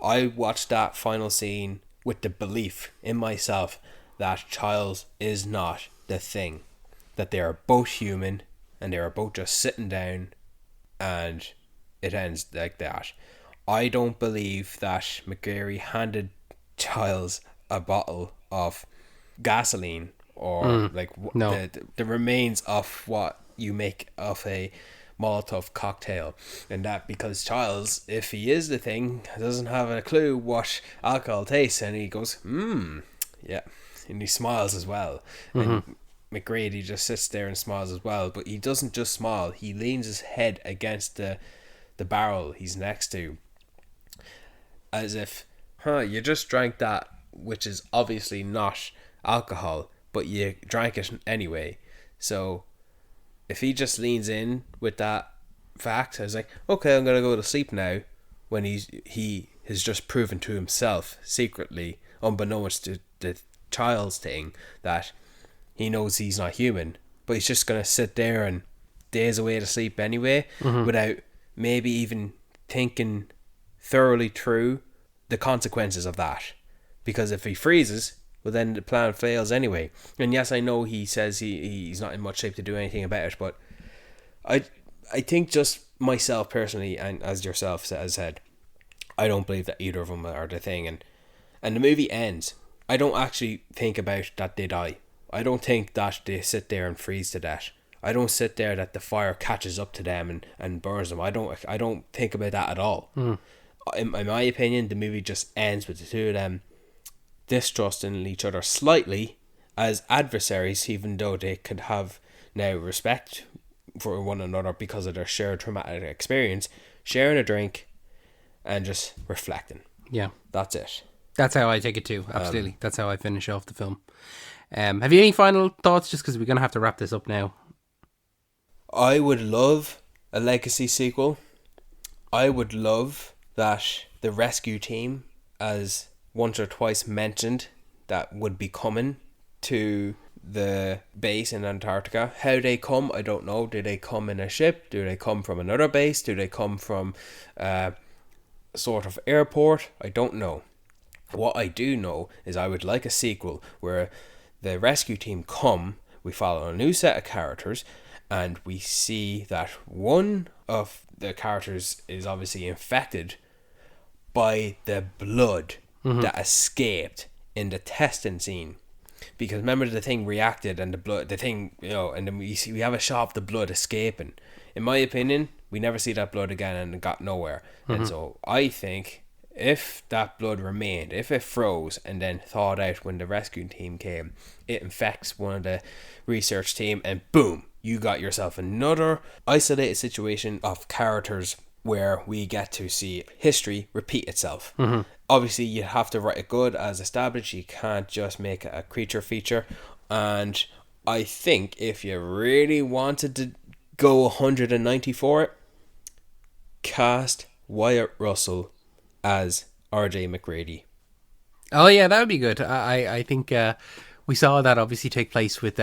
I watched that final scene with the belief in myself that Charles is not the thing. That they are both human and they are both just sitting down and it ends like that. I don't believe that McGarry handed Charles a bottle of gasoline or the remains of what you make of a molotov cocktail, and that because Charles, if he is the thing, doesn't have a clue what alcohol tastes, and he goes yeah, and he smiles as well. And McGrady just sits there and smiles as well, but he doesn't just smile, he leans his head against the barrel he's next to, as if you just drank that, which is obviously not alcohol, but you drank it anyway. So if he just leans in with that fact, I was like, okay, I'm gonna go to sleep now, when he has just proven to himself secretly, unbeknownst to the child's thing, that he knows he's not human, but he's just gonna sit there and daze away to sleep anyway, without maybe even thinking thoroughly through the consequences of that. Because if he freezes, well, then the plan fails anyway. And yes, I know he says he's not in much shape to do anything about it, but I think just myself personally, and as yourself has said, I don't believe that either of them are the thing. And the movie ends. I don't actually think about that they die. I don't think that they sit there and freeze to death. I don't sit there that the fire catches up to them and burns them. I don't think about that at all. In my opinion, the movie just ends with the two of them distrusting each other slightly as adversaries, even though they could have now respect for one another because of their shared traumatic experience, sharing a drink and just reflecting. Yeah. That's it. That's how I take it too. Absolutely. That's how I finish off the film. Have you any final thoughts? Just because we're going to have to wrap this up now. I would love a legacy sequel. I would love that the rescue team, as once or twice mentioned, that would be coming to the base in Antarctica. How they come, I don't know. Do they come in a ship? Do they come from another base? Do they come from sort of airport? I don't know. What I do know is I would like a sequel where the rescue team come, we follow a new set of characters, and we see that one of the characters is obviously infected by the blood that escaped in the testing scene. Because remember, the thing reacted and the thing, and then we have a shot of the blood escaping. In my opinion, we never see that blood again and it got nowhere. And so I think if that blood remained, if it froze and then thawed out when the rescue team came, it infects one of the research team and boom, you got yourself another isolated situation of characters where we get to see history repeat itself. Obviously, you have to write it good as established. You can't just make it a creature feature. And I think if you really wanted to go 190 for it, cast Wyatt Russell as RJ McGrady. Oh yeah, that would be good. I think we saw that obviously take place with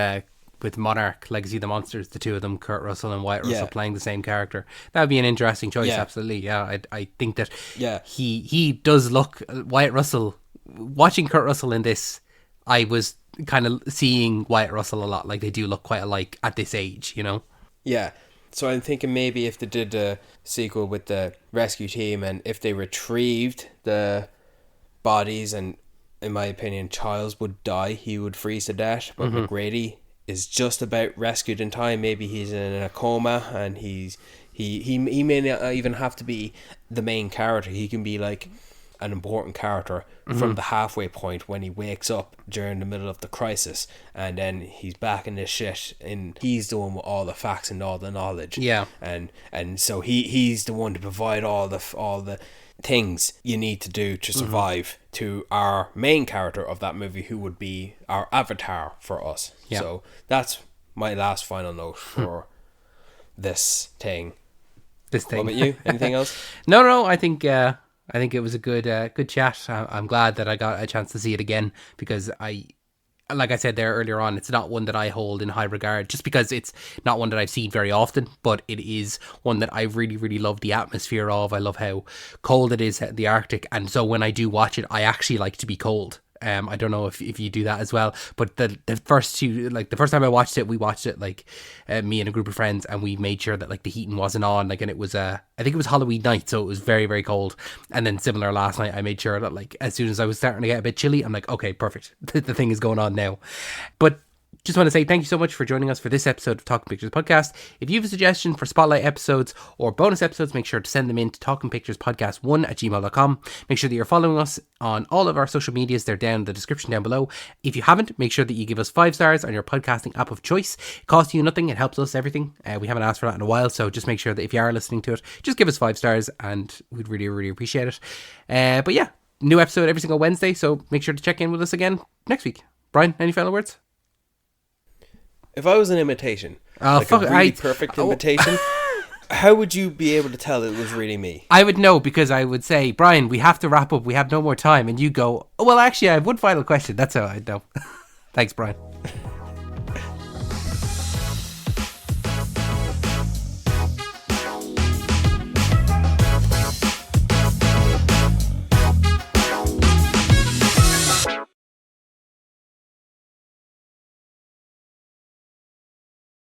Monarch, Legacy of the Monsters, the two of them, Kurt Russell and Wyatt Russell, playing the same character. That would be an interesting choice, absolutely. Yeah, I think that he does look, Wyatt Russell, watching Kurt Russell in this, I was kind of seeing Wyatt Russell a lot. Like, they do look quite alike at this age, Yeah. So I'm thinking maybe if they did a sequel with the rescue team and if they retrieved the bodies, and in my opinion Childs would die, he would freeze to death, but McGrady is just about rescued in time. Maybe he's in a coma and he may not even have to be the main character. He can be like an important character from the halfway point when he wakes up during the middle of the crisis, and then he's back in this shit and he's the one with all the facts and all the knowledge. And so he's the one to provide all the things you need to do to survive to our main character of that movie, who would be our avatar for us. So that's my last final note for this thing. What about you? Anything else? No, I think it was a good chat. I'm glad that I got a chance to see it again, because like I said there earlier on, it's not one that I hold in high regard just because it's not one that I've seen very often, but it is one that I really, really love the atmosphere of. I love how cold it is at the Arctic, and so when I do watch it, I actually like to be cold. I don't know if you do that as well, but the first two, like the first time I watched it, we watched it like me and a group of friends, and we made sure that like the heating wasn't on, like, and it was I think it was Halloween night, so it was very, very cold. And then similar last night, I made sure that like as soon as I was starting to get a bit chilly, I'm like, okay, perfect, the thing is going on now. But just want to say thank you so much for joining us for this episode of Talking Pictures Podcast. If you have a suggestion for spotlight episodes or bonus episodes, make sure to send them in to talkingpicturespodcast1@gmail.com. Make sure that you're following us on all of our social medias. They're down in the description down below. If you haven't, make sure that you give us 5 stars on your podcasting app of choice. It costs you nothing. It helps us everything. We haven't asked for that in a while, so just make sure that if you are listening to it, just give us 5 stars and we'd really, really appreciate it. But yeah, new episode every single Wednesday, so make sure to check in with us again next week. Brian, any final words? If I was an imitation, a really perfect imitation, how would you be able to tell it was really me? I would know, because I would say, Brian, we have to wrap up. We have no more time. And you go, oh, well, actually, I have one final question. That's how I'd know. Thanks, Brian.